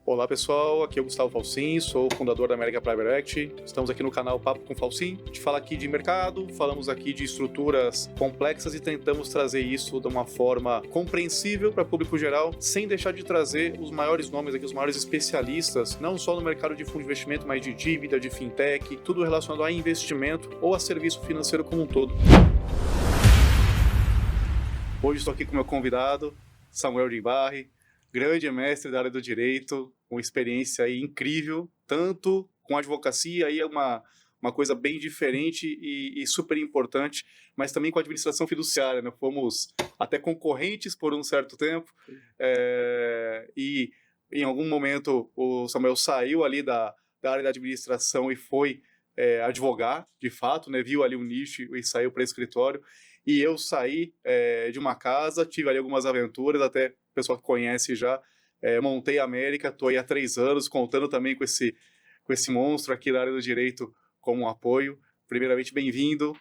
Olá pessoal, aqui é o Gustavo Falcin, sou fundador da America Private Equity. Estamos aqui no canal Papo com Falcin. A gente fala aqui de mercado, falamos aqui de estruturas complexas e tentamos trazer isso de uma forma compreensível para o público geral, sem deixar de trazer os maiores nomes aqui, os maiores especialistas, não só no mercado de fundo de investimento, mas de dívida, de fintech, tudo relacionado a investimento ou a serviço financeiro como um todo. Hoje estou aqui com o meu convidado, Samuel Dimbarri, grande mestre da área do direito, com experiência aí incrível, tanto com advocacia, aí é uma coisa bem diferente e super importante, mas também com a administração fiduciária, né? Fomos até concorrentes por um certo tempo, e em algum momento o Samuel saiu ali da área da administração e foi advogar, de fato, né? Viu ali um nicho e saiu para escritório, e eu saí de uma casa, tive ali algumas aventuras, até o pessoal que conhece já, montei a América, estou aí há 3 anos, contando também com esse monstro aqui da área do direito como um apoio. Primeiramente, bem-vindo.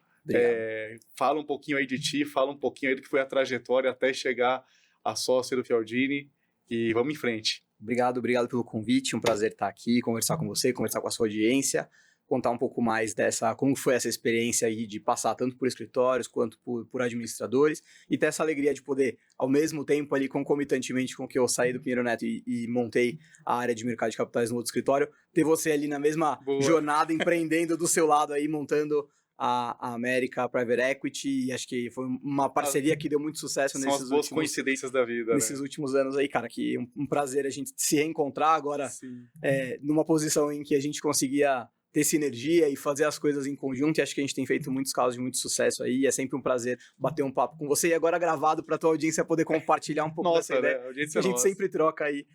Fala um pouquinho aí de ti, fala um pouquinho aí do que foi a trajetória até chegar a sócio do Fialdini e vamos em frente. Obrigado pelo convite, um prazer estar aqui, conversar com você, conversar com a sua audiência, contar um pouco mais como foi essa experiência aí de passar tanto por escritórios quanto por administradores e ter essa alegria de poder, ao mesmo tempo ali, concomitantemente com que eu saí do Pinheiro Neto e montei a área de mercado de capitais no outro escritório, ter você ali na mesma jornada, empreendendo do seu lado aí, montando a América Private Equity, e acho que foi uma parceria que deu muito sucesso nesses últimos... São as boas coincidências da vida, nesses últimos anos aí, cara, que um prazer a gente se reencontrar agora, numa posição em que a gente conseguia ter sinergia e fazer as coisas em conjunto, e acho que a gente tem feito muitos casos de muito sucesso aí, e é sempre um prazer bater um papo com você, e agora gravado para a tua audiência poder compartilhar um pouco dessa ideia, né? A gente sempre troca aí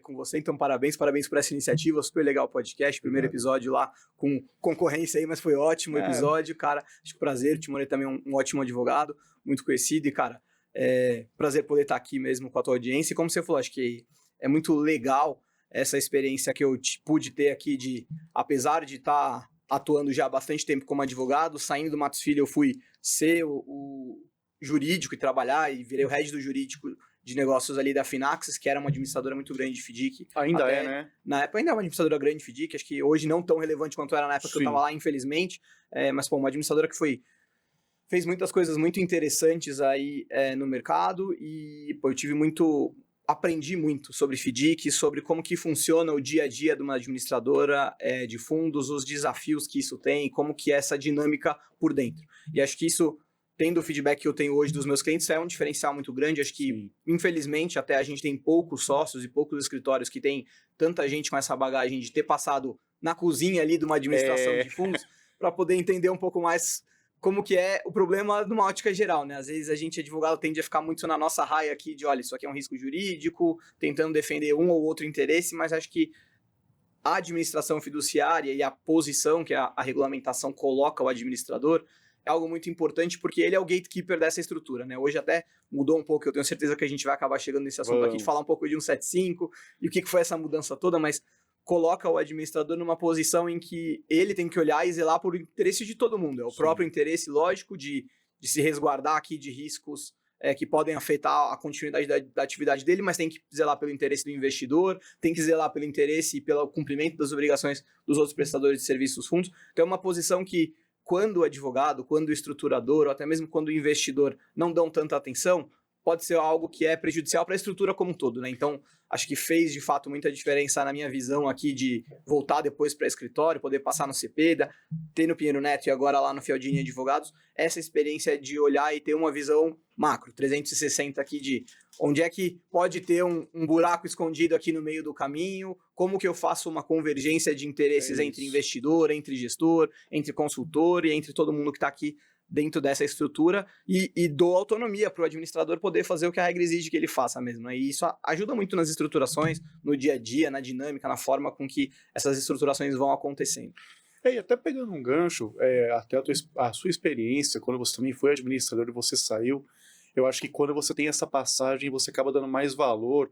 com você, então parabéns por essa iniciativa, super legal o podcast, primeiro episódio lá com concorrência aí, mas foi ótimo o episódio, cara, acho que prazer, o Timoré também é um ótimo advogado, muito conhecido, e cara, prazer poder estar aqui mesmo com a tua audiência, e como você falou, acho que é muito legal essa experiência que eu pude ter aqui de, apesar de estar atuando já há bastante tempo como advogado, saindo do Matos Filho eu fui ser o jurídico e trabalhar e virei o head do jurídico de negócios ali da Finaxis, que era uma administradora muito grande de FDIC. Ainda né? Na época ainda é uma administradora grande de FDIC, acho que hoje não tão relevante quanto era na época que eu estava lá, infelizmente, mas uma administradora que fez muitas coisas muito interessantes aí no mercado e eu aprendi muito sobre FDIC, sobre como que funciona o dia a dia de uma administradora de fundos, os desafios que isso tem, como que é essa dinâmica por dentro. E acho que isso, tendo o feedback que eu tenho hoje dos meus clientes, é um diferencial muito grande. Acho que, infelizmente, até a gente tem poucos sócios e poucos escritórios que tem tanta gente com essa bagagem de ter passado na cozinha ali de uma administração de fundos para poder entender um pouco mais como que é o problema de uma ótica geral, né? Às vezes a gente, advogado, tende a ficar muito na nossa raia aqui de, olha, isso aqui é um risco jurídico, tentando defender um ou outro interesse, mas acho que a administração fiduciária e a posição que a regulamentação coloca o administrador é algo muito importante, porque ele é o gatekeeper dessa estrutura, né? Hoje até mudou um pouco, eu tenho certeza que a gente vai acabar chegando nesse assunto aqui, de falar um pouco de 175 e o que foi essa mudança toda, mas coloca o administrador numa posição em que ele tem que olhar e zelar por interesse de todo mundo. É o próprio interesse, lógico, de se resguardar aqui de riscos que podem afetar a continuidade da atividade dele, mas tem que zelar pelo interesse do investidor, tem que zelar pelo interesse e pelo cumprimento das obrigações dos outros prestadores de serviços dos fundos. Então é uma posição que, quando o advogado, quando o estruturador, ou até mesmo quando o investidor não dão tanta atenção, pode ser algo que é prejudicial para a estrutura como um todo, né? Então, acho que fez, de fato, muita diferença na minha visão aqui de voltar depois para escritório, poder passar no CP, ter no Pinheiro Neto e agora lá no Fialdini Advogados, essa experiência de olhar e ter uma visão macro, 360 aqui de onde é que pode ter um buraco escondido aqui no meio do caminho, como que eu faço uma convergência de interesses entre investidor, entre gestor, entre consultor e entre todo mundo que está aqui dentro dessa estrutura e dou autonomia para o administrador poder fazer o que a regra exige que ele faça mesmo, né? E isso ajuda muito nas estruturações, no dia a dia, na dinâmica, na forma com que essas estruturações vão acontecendo. E até pegando um gancho, até a sua experiência, quando você também foi administrador e você saiu, eu acho que quando você tem essa passagem, você acaba dando mais valor,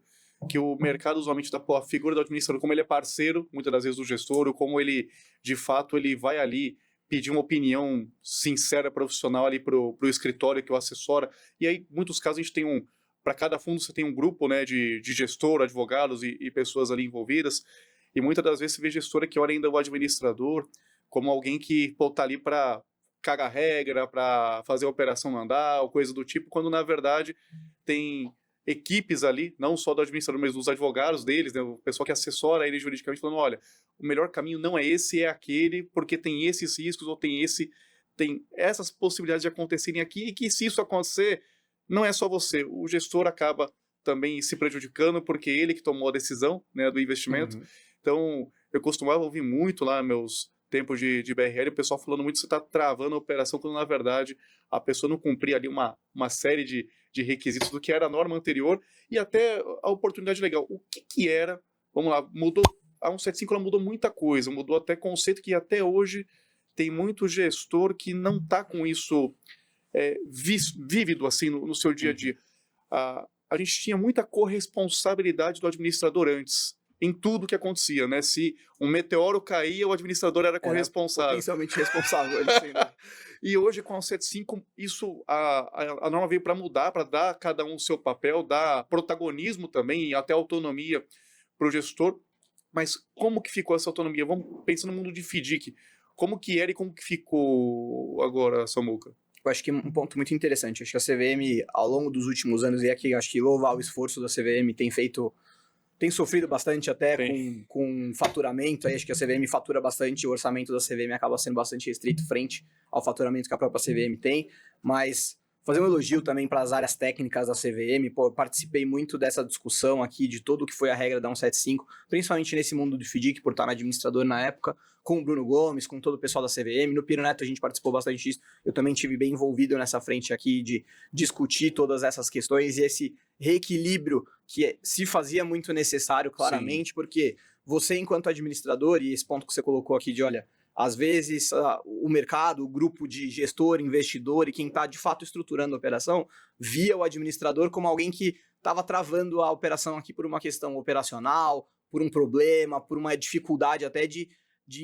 que o mercado usualmente dá a figura do administrador, como ele é parceiro, muitas das vezes do gestor, ou como ele, de fato, ele vai ali pedir uma opinião sincera, profissional ali pro escritório que o assessora, e aí, em muitos casos, a gente tem para cada fundo você tem um grupo, né, de gestor, advogados e pessoas ali envolvidas, e muitas das vezes você vê gestora que olha ainda o administrador como alguém que está ali para cagar regra, para fazer a operação andar, ou coisa do tipo, quando na verdade tem equipes ali, não só do administrador, mas dos advogados deles, né, o pessoal que assessora ele juridicamente, falando, olha, o melhor caminho não é esse, é aquele, porque tem esses riscos, ou tem essas possibilidades de acontecerem aqui, e que se isso acontecer, não é só você, o gestor acaba também se prejudicando, porque ele que tomou a decisão, né, do investimento. Então, eu costumava ouvir muito lá meus tempos de BRL, o pessoal falando muito que você está travando a operação, quando na verdade a pessoa não cumpria ali uma série de requisitos do que era a norma anterior, e até a oportunidade legal. O que era, vamos lá, mudou, a 175 ela mudou muita coisa, mudou até conceito que até hoje tem muito gestor que não está com isso vívido assim no seu dia a dia. A gente tinha muita corresponsabilidade do administrador antes, em tudo que acontecia, né? Se um meteoro caía, o administrador era corresponsável. Potencialmente responsável. E hoje, com a 175, isso, a norma veio para mudar, para dar a cada um o seu papel, dar protagonismo também e até autonomia para o gestor. Mas como que ficou essa autonomia? Vamos pensar no mundo de FDIC. Como que era e como que ficou agora, Samuca? Eu acho que um ponto muito interessante. Acho que a CVM, ao longo dos últimos anos, e aqui acho que louvar o esforço da CVM, tem sofrido bastante até com faturamento. Aí acho que a CVM fatura bastante, o orçamento da CVM acaba sendo bastante restrito frente ao faturamento que a própria CVM tem. Mas fazer um elogio também para as áreas técnicas da CVM. Pô, eu participei muito dessa discussão aqui de todo o que foi a regra da 175, principalmente nesse mundo do FDIC, por estar na administrador na época, com o Bruno Gomes, com todo o pessoal da CVM. No Piro Neto a gente participou bastante disso. Eu também tive bem envolvido nessa frente aqui de discutir todas essas questões e esse reequilíbrio que se fazia muito necessário, claramente. Sim. Porque você, enquanto administrador, e esse ponto que você colocou aqui de, olha, às vezes o mercado, o grupo de gestor, investidor e quem está de fato estruturando a operação, via o administrador como alguém que estava travando a operação aqui por uma questão operacional, por um problema, por uma dificuldade até de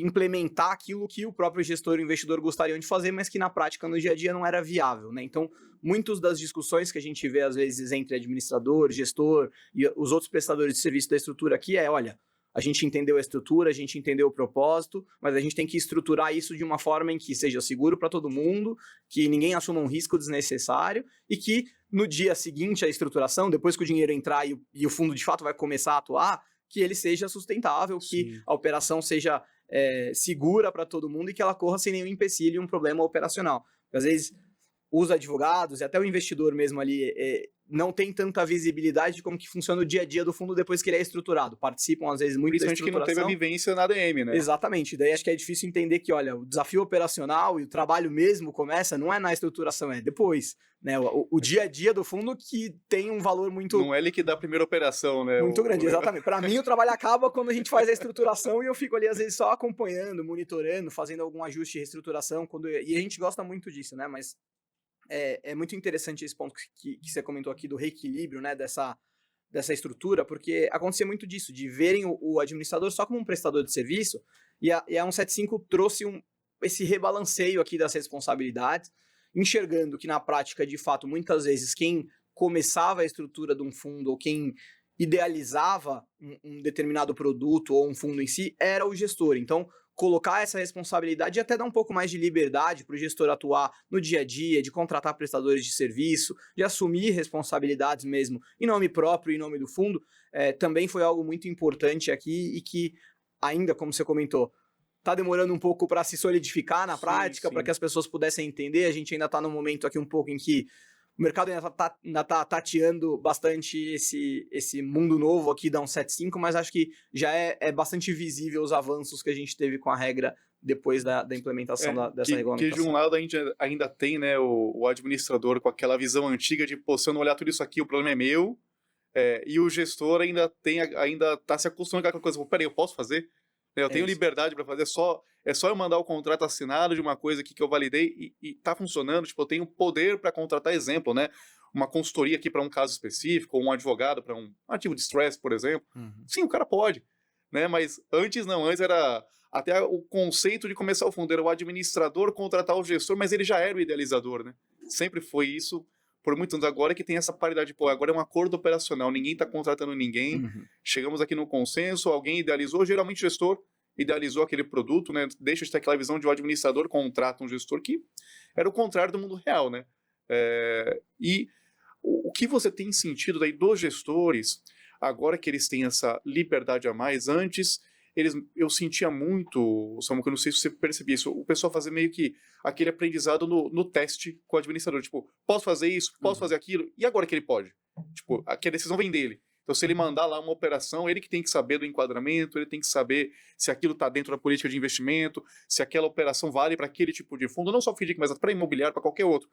implementar aquilo que o próprio gestor e o investidor gostariam de fazer, mas que na prática, no dia a dia, não era viável, né? Então, muitas das discussões que a gente vê, às vezes, entre administrador, gestor e os outros prestadores de serviço da estrutura aqui olha, a gente entendeu a estrutura, a gente entendeu o propósito, mas a gente tem que estruturar isso de uma forma em que seja seguro para todo mundo, que ninguém assuma um risco desnecessário e que no dia seguinte à estruturação, depois que o dinheiro entrar e o fundo de fato vai começar a atuar, que ele seja sustentável, que a operação seja segura para todo mundo e que ela corra sem nenhum empecilho e um problema operacional. Às vezes, os advogados e até o investidor mesmo ali não tem tanta visibilidade de como que funciona o dia a dia do fundo depois que ele é estruturado. Participam, às vezes, muito da estruturação. Que não teve a vivência na ADM, né? Exatamente. Daí acho que é difícil entender que, olha, o desafio operacional e o trabalho mesmo começa, não é na estruturação, é depois. Né? O dia a dia do fundo que tem um valor muito... Não é ele que dá a primeira operação, né? Muito grande, exatamente. Para mim, o trabalho acaba quando a gente faz a estruturação e eu fico ali, às vezes, só acompanhando, monitorando, fazendo algum ajuste de reestruturação. E a gente gosta muito disso, né? Mas é muito interessante esse ponto que você comentou aqui do reequilíbrio, né? Dessa estrutura, porque acontecia muito disso, de verem o administrador só como um prestador de serviço, e a 175 trouxe esse rebalanceio aqui das responsabilidades, enxergando que na prática, de fato, muitas vezes quem começava a estrutura de um fundo ou quem idealizava um determinado produto ou um fundo em si era o gestor. Então, colocar essa responsabilidade e até dar um pouco mais de liberdade para o gestor atuar no dia a dia, de contratar prestadores de serviço, de assumir responsabilidades mesmo em nome próprio e em nome do fundo, também foi algo muito importante aqui e que ainda, como você comentou, está demorando um pouco para se solidificar na prática, para que as pessoas pudessem entender. A gente ainda está num momento aqui um pouco em que o mercado ainda tá tateando bastante esse mundo novo aqui da 175, mas acho que já é bastante visível os avanços que a gente teve com a regra depois da implementação dessa regulamentação. Que de um lado a gente ainda tem, né, o administrador com aquela visão antiga de, pô, se eu não olhar tudo isso aqui, o problema é meu, e o gestor ainda tá se acostumando com aquela coisa, peraí, eu posso fazer? Eu tenho liberdade para fazer, é só eu mandar o contrato assinado de uma coisa aqui que eu validei e tá funcionando, tipo, eu tenho poder para contratar, exemplo, né? Uma consultoria aqui para um caso específico, ou um advogado para um ativo de stress, por exemplo. Sim, o cara pode, né? Mas antes era até o conceito de começar o fundo, era o administrador contratar o gestor, mas ele já era o idealizador, né? Sempre foi isso, por muitos anos agora que tem essa paridade, pô, agora é um acordo operacional, ninguém está contratando ninguém, chegamos aqui no consenso, alguém idealizou, geralmente o gestor idealizou aquele produto, né, deixa de ter aquela visão de um administrador contrata um gestor, que era o contrário do mundo real, né, e o que você tem sentido daí dos gestores, agora que eles têm essa liberdade a mais, antes eu sentia muito, Samuel, que eu não sei se você percebia isso, o pessoal fazer meio que aquele aprendizado no teste com o administrador, tipo, posso fazer isso, posso fazer aquilo, e agora que ele pode? Tipo, aqui a decisão vem dele. Então, se ele mandar lá uma operação, ele que tem que saber do enquadramento, ele tem que saber se aquilo está dentro da política de investimento, se aquela operação vale para aquele tipo de fundo, não só FDIC, mas para imobiliário, para qualquer outro.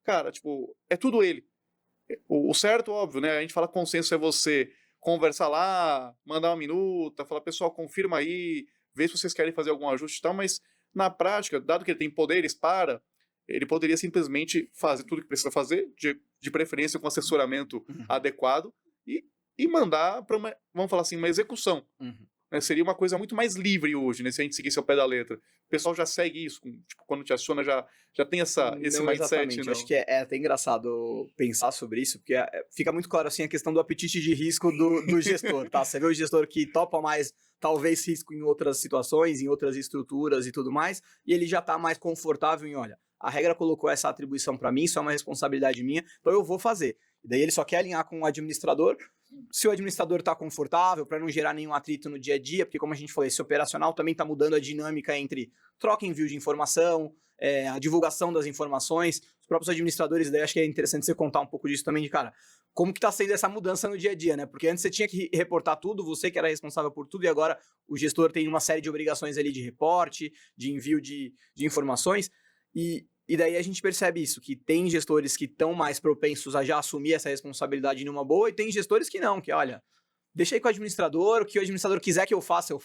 Cara, tipo, é tudo ele. O certo, óbvio, né? A gente fala consenso é você conversar lá, mandar uma minuta, falar, pessoal, confirma aí, vê se vocês querem fazer algum ajuste e tal, mas na prática, dado que ele tem poderes ele poderia simplesmente fazer tudo que precisa fazer, de preferência com assessoramento adequado, e mandar para uma, vamos falar assim, uma execução. Né? Seria uma coisa muito mais livre hoje, né, se a gente seguisse ao pé da letra. O pessoal já segue isso, tipo, quando te aciona já tem esse não, mindset. Exatamente. Não. Acho que é até engraçado pensar sobre isso, porque fica muito claro assim, a questão do apetite de risco do gestor. Tá? Você vê o gestor que topa mais, talvez, risco em outras situações, em outras estruturas e tudo mais, e ele já está mais confortável em, olha, a regra colocou essa atribuição para mim, isso é uma responsabilidade minha, então eu vou fazer. E daí ele só quer alinhar com o administrador. Se o administrador está confortável, para não gerar nenhum atrito no dia a dia, porque como a gente falou, esse operacional também está mudando a dinâmica entre troca e envio de informação, a divulgação das informações, os próprios administradores, daí acho que é interessante você contar um pouco disso também, de cara, como que está sendo essa mudança no dia a dia, né? Porque antes você tinha que reportar tudo, você que era responsável por tudo, e agora o gestor tem uma série de obrigações ali de reporte, de envio de informações, e daí a gente percebe isso, que tem gestores que estão mais propensos a já assumir essa responsabilidade numa boa, e tem gestores que não, que olha, deixa aí com o administrador, o que o administrador quiser que eu faço,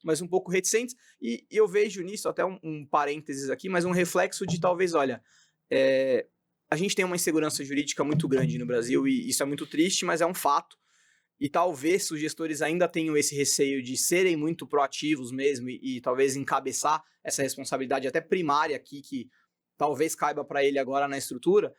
mas um pouco reticentes, e eu vejo nisso, até um parênteses aqui, mas um reflexo de talvez, olha, a gente tem uma insegurança jurídica muito grande no Brasil, e isso é muito triste, mas é um fato, e talvez os gestores ainda tenham esse receio de serem muito proativos mesmo, e talvez encabeçar essa responsabilidade até primária aqui, que talvez caiba para ele agora na estrutura,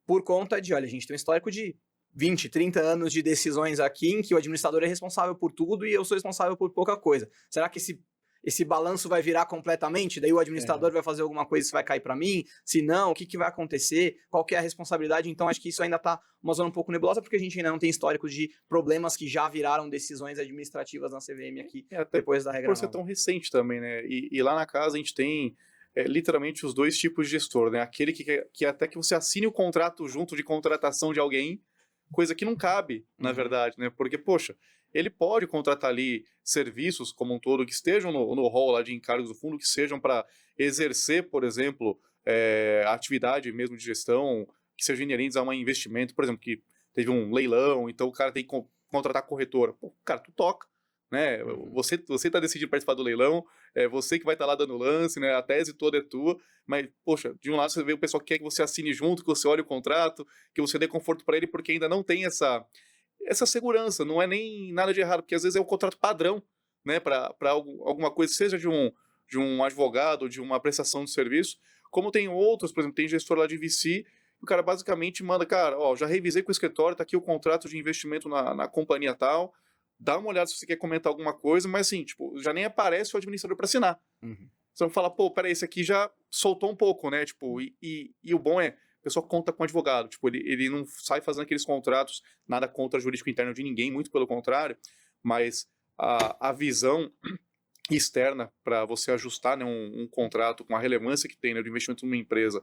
por conta de, olha, a gente tem um histórico de 20, 30 anos de decisões aqui em que o administrador é responsável por tudo e eu sou responsável por pouca coisa. Será que esse balanço vai virar completamente? Daí o administrador vai fazer alguma coisa e isso vai cair para mim? Se não, o que vai acontecer? Qual que é a responsabilidade? Então, acho que isso ainda está uma zona um pouco nebulosa, porque a gente ainda não tem histórico de problemas que já viraram decisões administrativas na CVM aqui, até depois da regra por ser tão recente também, né? E lá na casa a gente tem literalmente os dois tipos de gestor, né? Aquele que até que você assine o contrato junto de contratação de alguém, coisa que não cabe, na verdade, né? Porque, poxa, ele pode contratar ali serviços como um todo que estejam no rol lá de encargos do fundo, que sejam para exercer, por exemplo, a atividade mesmo de gestão, que sejam inerentes a um investimento, por exemplo, que teve um leilão, então o cara tem que contratar corretora. Pô, cara, tu toca. Né? Você está decidindo participar do leilão, é você que vai estar lá dando lance, né? A tese toda é tua, mas, poxa, de um lado você vê o pessoal que quer que você assine junto, que você olhe o contrato, que você dê conforto para ele, porque ainda não tem essa segurança, não é nem nada de errado, porque às vezes é um contrato padrão, né? Para alguma coisa, seja de um advogado, de uma prestação de serviço, como tem outros, por exemplo, tem gestor lá de VC, o cara basicamente manda, cara, ó, já revisei com o escritório, tá aqui o contrato de investimento na companhia tal, dá uma olhada se você quer comentar alguma coisa, mas assim, tipo, já nem aparece o administrador para assinar. Você vai falar, pô, peraí, esse aqui já soltou um pouco, né? Tipo, e o bom é, o pessoal conta com o advogado, tipo, ele não sai fazendo aqueles contratos, nada contra o jurídico interno de ninguém, muito pelo contrário, mas a visão externa para você ajustar, né, um contrato com a relevância que tem, né, do investimento numa empresa,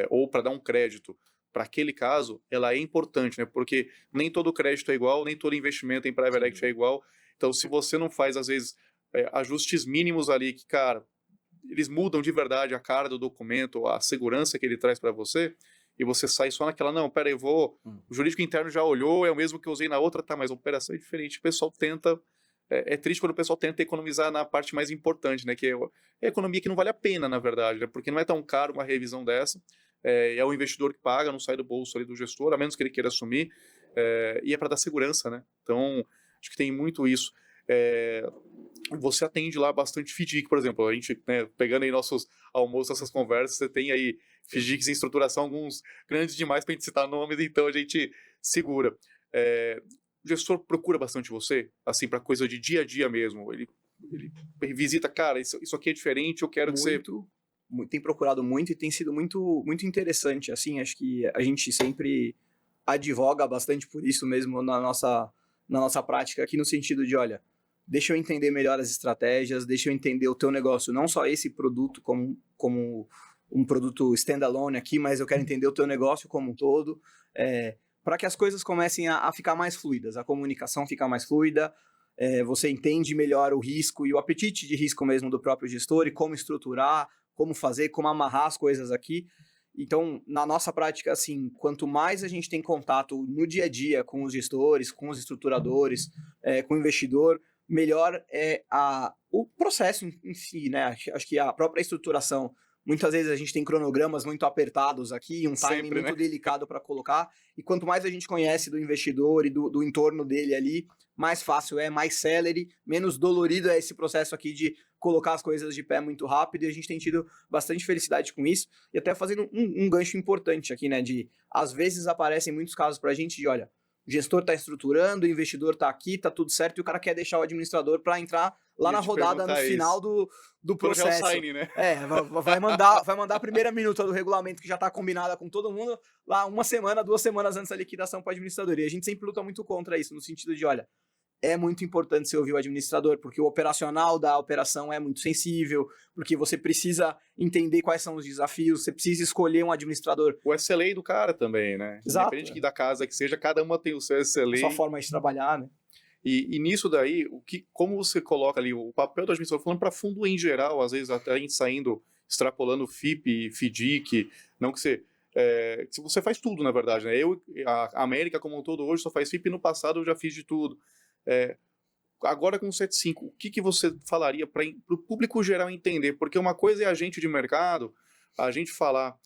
ou para dar um crédito para aquele caso, ela é importante, né? Porque nem todo crédito é igual, nem todo investimento em private equity é igual. Então, se você não faz, às vezes, ajustes mínimos ali, que, cara, eles mudam de verdade a cara do documento, a segurança que ele traz para você, e você sai só naquela, não, peraí, o jurídico interno já olhou, é o mesmo que eu usei na outra, tá, mas a operação é diferente. O pessoal tenta, é triste quando o pessoal tenta economizar na parte mais importante, né? Que é a economia que não vale a pena, na verdade, né? Porque não é tão caro uma revisão dessa, é o investidor que paga, não sai do bolso ali do gestor, a menos que ele queira assumir, e é para dar segurança, né? Então, acho que tem muito isso. Você atende lá bastante FDIC, por exemplo, a gente, né, pegando aí nossos almoços, essas conversas, você tem aí FDICs em estruturação, alguns grandes demais para a gente citar nomes, então a gente segura. O gestor procura bastante você, assim, para coisa de dia a dia mesmo. Ele visita, cara, isso aqui é diferente, eu quero que você... Tem procurado muito e tem sido muito, muito interessante, assim, acho que a gente sempre advoga bastante por isso mesmo na nossa prática aqui, no sentido de, olha, deixa eu entender melhor as estratégias, deixa eu entender o teu negócio, não só esse produto como um produto standalone aqui, mas eu quero entender o teu negócio como um todo, para que as coisas comecem a ficar mais fluidas, a comunicação ficar mais fluida, você entende melhor o risco e o apetite de risco mesmo do próprio gestor e como estruturar, como fazer, como amarrar as coisas aqui. Então, na nossa prática, assim, quanto mais a gente tem contato no dia a dia com os gestores, com os estruturadores, com o investidor, melhor é o processo em si, né? Acho que a própria estruturação, muitas vezes a gente tem cronogramas muito apertados aqui, um timing Sempre, muito né? delicado para colocar, e quanto mais a gente conhece do investidor e do entorno dele ali, mais fácil mais célere, menos dolorido é esse processo aqui de colocar as coisas de pé muito rápido, e a gente tem tido bastante felicidade com isso, e até fazendo um gancho importante aqui, né, às vezes aparecem muitos casos pra gente de, olha, o gestor está estruturando, o investidor está aqui, está tudo certo, e o cara quer deixar o administrador para entrar lá na rodada no final do processo. Sign, né? Vai mandar a primeira minuta do regulamento que já está combinada com todo mundo lá 1 semana, 2 semanas antes da liquidação para o administrador. E a gente sempre luta muito contra isso, no sentido de, olha, é muito importante você ouvir o administrador, porque o operacional da operação é muito sensível, porque você precisa entender quais são os desafios, você precisa escolher um administrador. O SLA do cara também, né? Exato. Independente da casa que seja, cada uma tem o seu SLA. A sua forma de trabalhar, né? E nisso daí, como você coloca ali o papel do administrador, falando para fundo em geral, às vezes até a gente saindo, extrapolando FIP, FDIC, não que você... você faz tudo, na verdade, né? A América como um todo hoje só faz FIP, no passado eu já fiz de tudo. Agora com o 75, o que você falaria para o público geral entender? Porque uma coisa é a gente de mercado, a gente falar,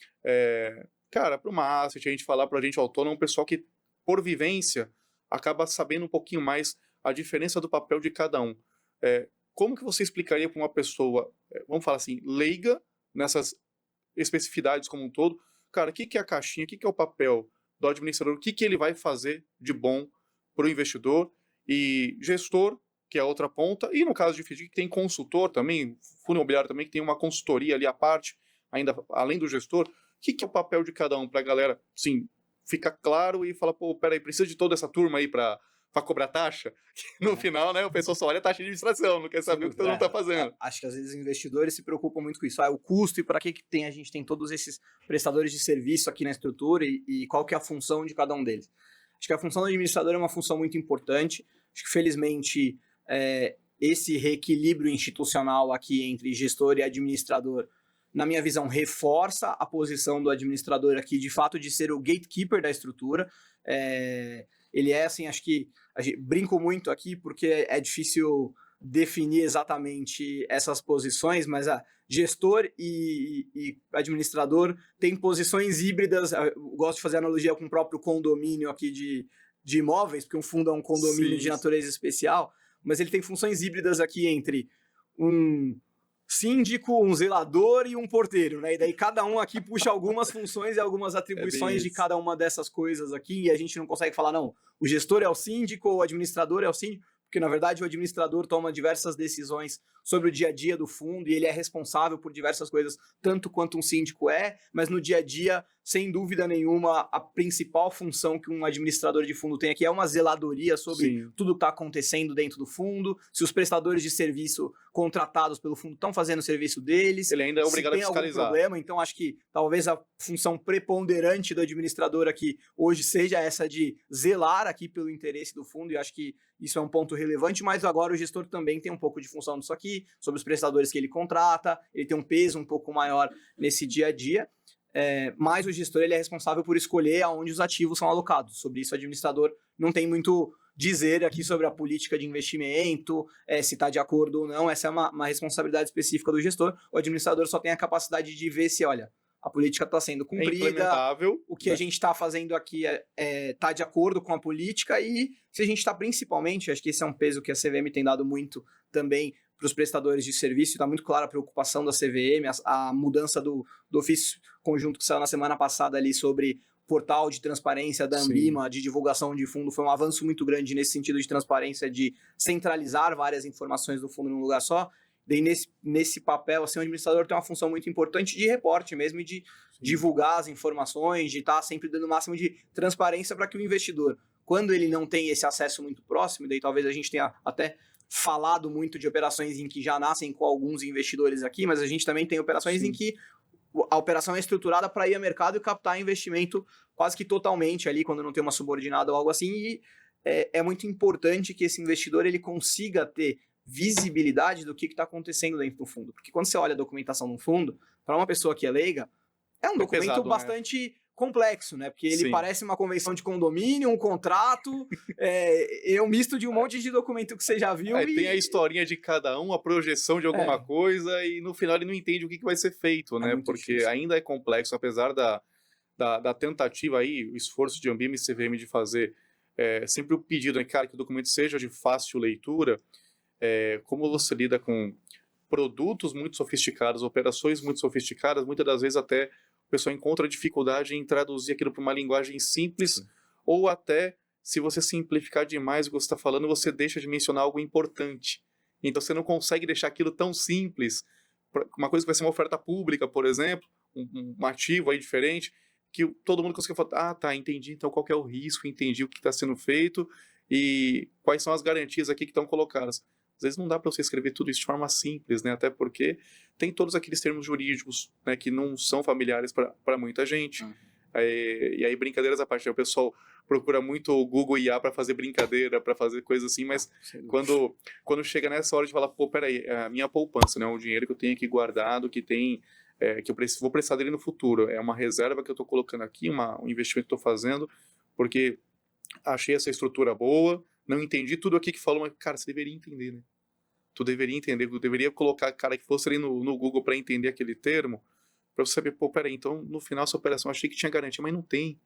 cara, para uma asset, a gente falar para a gente autônomo, um pessoal que, por vivência, acaba sabendo um pouquinho mais a diferença do papel de cada um. Como que você explicaria para uma pessoa, vamos falar assim, leiga, nessas especificidades como um todo, cara, o que é a caixinha, o que é o papel do administrador, o que ele vai fazer de bom para o investidor, e gestor, que é a outra ponta, e no caso de FDIC, que tem consultor também, fundo imobiliário também, que tem uma consultoria ali à parte, ainda além do gestor, o que é o papel de cada um para a galera, sim, ficar claro e falar, pô, peraí, precisa de toda essa turma aí para cobrar taxa? Que no final, né, o pessoal só olha a taxa de administração, não quer saber o que todo mundo está fazendo. Acho que às vezes os investidores se preocupam muito com isso, o custo e para que a gente tem todos esses prestadores de serviço aqui na estrutura e qual que é a função de cada um deles. Acho que a função do administrador é uma função muito importante. Acho que, felizmente, esse reequilíbrio institucional aqui entre gestor e administrador, na minha visão, reforça a posição do administrador aqui, de fato, de ser o gatekeeper da estrutura. Ele assim, acho que brinco muito aqui porque é difícil definir exatamente essas posições, mas gestor e administrador têm posições híbridas. Eu gosto de fazer analogia com o próprio condomínio aqui de imóveis, porque um fundo é um condomínio de natureza especial, mas ele tem funções híbridas aqui entre um síndico, um zelador e um porteiro, né? E daí cada um aqui puxa algumas funções e algumas atribuições de cada uma dessas coisas aqui, e a gente não consegue falar, não, o gestor é o síndico, ou o administrador é o síndico, porque na verdade o administrador toma diversas decisões sobre o dia a dia do fundo e ele é responsável por diversas coisas, tanto quanto um síndico mas no dia a dia, sem dúvida nenhuma, a principal função que um administrador de fundo tem aqui é uma zeladoria sobre tudo que está acontecendo dentro do fundo, se os prestadores de serviço contratados pelo fundo estão fazendo o serviço deles, ele ainda é obrigado a fiscalizar. Se tem algum problema, então acho que talvez a função preponderante do administrador aqui hoje seja essa de zelar aqui pelo interesse do fundo, e acho que isso é um ponto relevante, mas agora o gestor também tem um pouco de função disso aqui, sobre os prestadores que ele contrata, ele tem um peso um pouco maior nesse dia a dia, mas o gestor ele é responsável por escolher aonde os ativos são alocados. Sobre isso o administrador não tem muito dizer aqui sobre a política de investimento, se está de acordo ou não, essa é uma responsabilidade específica do gestor. O administrador só tem a capacidade de ver se, olha, a política está sendo cumprida, o que a gente está fazendo aqui está de acordo com a política, e se a gente está principalmente, acho que esse é um peso que a CVM tem dado muito também, para os prestadores de serviço, está muito clara a preocupação da CVM, a mudança do ofício conjunto que saiu na semana passada ali sobre portal de transparência da Anbima, de divulgação de fundo, foi um avanço muito grande nesse sentido de transparência, de centralizar várias informações do fundo num lugar só. Daí, nesse papel, assim, o administrador tem uma função muito importante de reporte mesmo, e de divulgar as informações, de estar sempre dando o máximo de transparência para que o investidor, quando ele não tem esse acesso muito próximo, daí talvez a gente tenha até falado muito de operações em que já nascem com alguns investidores aqui, mas a gente também tem operações em que a operação é estruturada para ir ao mercado e captar investimento quase que totalmente ali, quando não tem uma subordinada ou algo assim, e é muito importante que esse investidor ele consiga ter visibilidade do que está acontecendo dentro do fundo. Porque quando você olha a documentação de um fundo, para uma pessoa que é leiga, é um documento pesado, bastante complexo, né? Porque ele parece uma convenção de condomínio, um contrato, é um misto de um monte de documento que você já viu. Tem a historinha de cada um, a projeção de alguma coisa, e no final ele não entende o que vai ser feito, né? Porque difícil. Ainda é complexo, apesar da tentativa aí, o esforço de Anbima e CVM de fazer sempre o pedido, né, cara, que o documento seja de fácil leitura. Como você lida com produtos muito sofisticados, operações muito sofisticadas, muitas das vezes até o pessoal encontra dificuldade em traduzir aquilo para uma linguagem simples, ou até, se você simplificar demais o que você está falando, você deixa de mencionar algo importante. Então você não consegue deixar aquilo tão simples, uma coisa que vai ser uma oferta pública, por exemplo, um ativo aí diferente, que todo mundo consegue falar, tá, entendi então qual que é o risco, entendi o que está sendo feito e quais são as garantias aqui que estão colocadas. Às vezes não dá para você escrever tudo isso de forma simples, né? Até porque tem todos aqueles termos jurídicos, né, que não são familiares para muita gente. E aí, brincadeiras à parte, né? O pessoal procura muito o Google IA para fazer brincadeira, para fazer coisas assim, mas quando chega nessa hora de falar, pô, peraí, a minha poupança, né, o dinheiro que eu tenho aqui guardado, que tem, que eu vou precisar dele no futuro, é uma reserva que eu estou colocando aqui, um investimento que estou fazendo, porque achei essa estrutura boa, não entendi tudo aqui que falou, mas, cara, você deveria entender, né? Tu deveria entender, tu deveria colocar cara que fosse ali no Google para entender aquele termo, para você saber, pô, peraí, então no final essa operação achei que tinha garantia, mas não tem.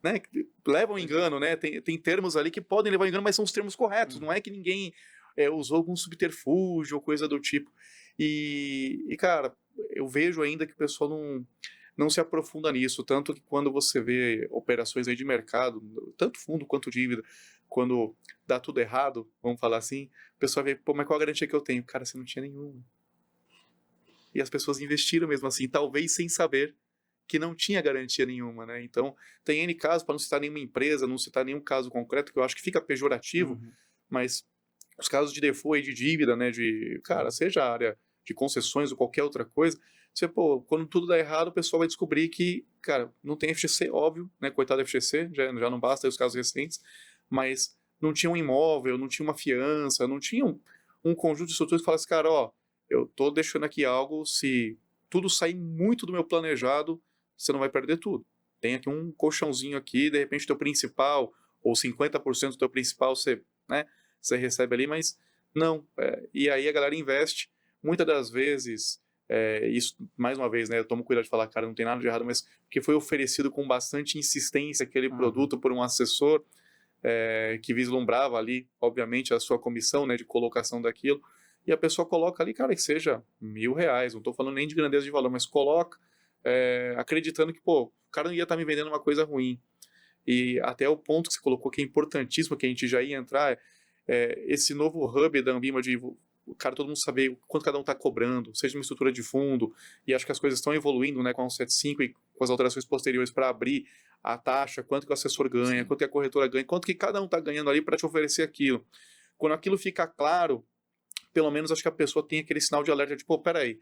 Né? Leva um engano, né? Tem termos ali que podem levar um engano, mas são os termos corretos, não é que ninguém usou algum subterfúgio ou coisa do tipo. E, cara, eu vejo ainda que o pessoal não se aprofunda nisso, tanto que quando você vê operações aí de mercado, tanto fundo quanto dívida, quando dá tudo errado, vamos falar assim, o pessoal vê, pô, mas qual a garantia que eu tenho? Cara, você não tinha nenhuma. E as pessoas investiram mesmo assim, talvez sem saber que não tinha garantia nenhuma, né? Então, tem N casos, para não citar nenhuma empresa, não citar nenhum caso concreto, que eu acho que fica pejorativo, mas os casos de default e de dívida, né, cara, seja a área de concessões ou qualquer outra coisa, você, pô, quando tudo dá errado, o pessoal vai descobrir que, cara, não tem FGC, óbvio, né, coitado do FGC, já não basta aí os casos recentes, mas não tinha um imóvel, não tinha uma fiança, não tinha um conjunto de estruturas que falasse, cara, ó, eu tô deixando aqui algo, se tudo sair muito do meu planejado, você não vai perder tudo. Tem aqui um colchãozinho aqui, de repente teu principal, ou 50% do teu principal, você recebe ali, mas não. E aí a galera investe, muitas das vezes, isso, mais uma vez, né, eu tomo cuidado de falar, cara, não tem nada de errado, mas porque foi oferecido com bastante insistência aquele produto por um assessor, que vislumbrava ali, obviamente, a sua comissão, né, de colocação daquilo, e a pessoa coloca ali, cara, que seja R$1.000, não estou falando nem de grandeza de valor, mas coloca, acreditando que, pô, o cara não ia estar me vendendo uma coisa ruim. E até o ponto que você colocou, que é importantíssimo, que a gente já ia entrar, esse novo hub da Anbima de, cara, todo mundo saber quanto cada um está cobrando, seja uma estrutura de fundo, e acho que as coisas estão evoluindo, né, com o 75 e com as alterações posteriores para abrir a taxa, quanto que o assessor ganha, quanto que a corretora ganha, quanto que cada um está ganhando ali para te oferecer aquilo. Quando aquilo fica claro, pelo menos acho que a pessoa tem aquele sinal de alerta de, pô, peraí,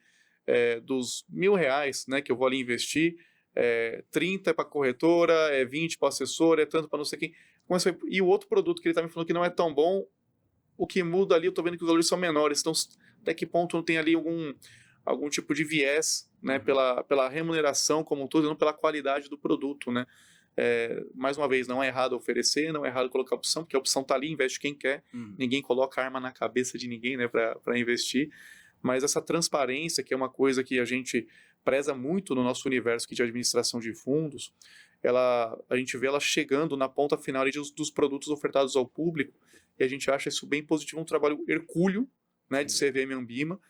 dos R$1.000, né, que eu vou ali investir, 30 é para corretora, 20 para o assessor, tanto para não sei quem. E o outro produto que ele está me falando que não é tão bom, o que muda ali, eu estou vendo que os valores são menores. Então, até que ponto não tem ali algum tipo de viés, né, pela remuneração como um todo, não pela qualidade do produto, né? Mais uma vez, não é errado oferecer, não é errado colocar opção, porque a opção está ali, investe quem quer, ninguém coloca arma na cabeça de ninguém, né, para investir, mas essa transparência, que é uma coisa que a gente preza muito no nosso universo aqui de administração de fundos, a gente vê ela chegando na ponta final ali dos produtos ofertados ao público, e a gente acha isso bem positivo, um trabalho hercúleo, né, de CVM Ambima,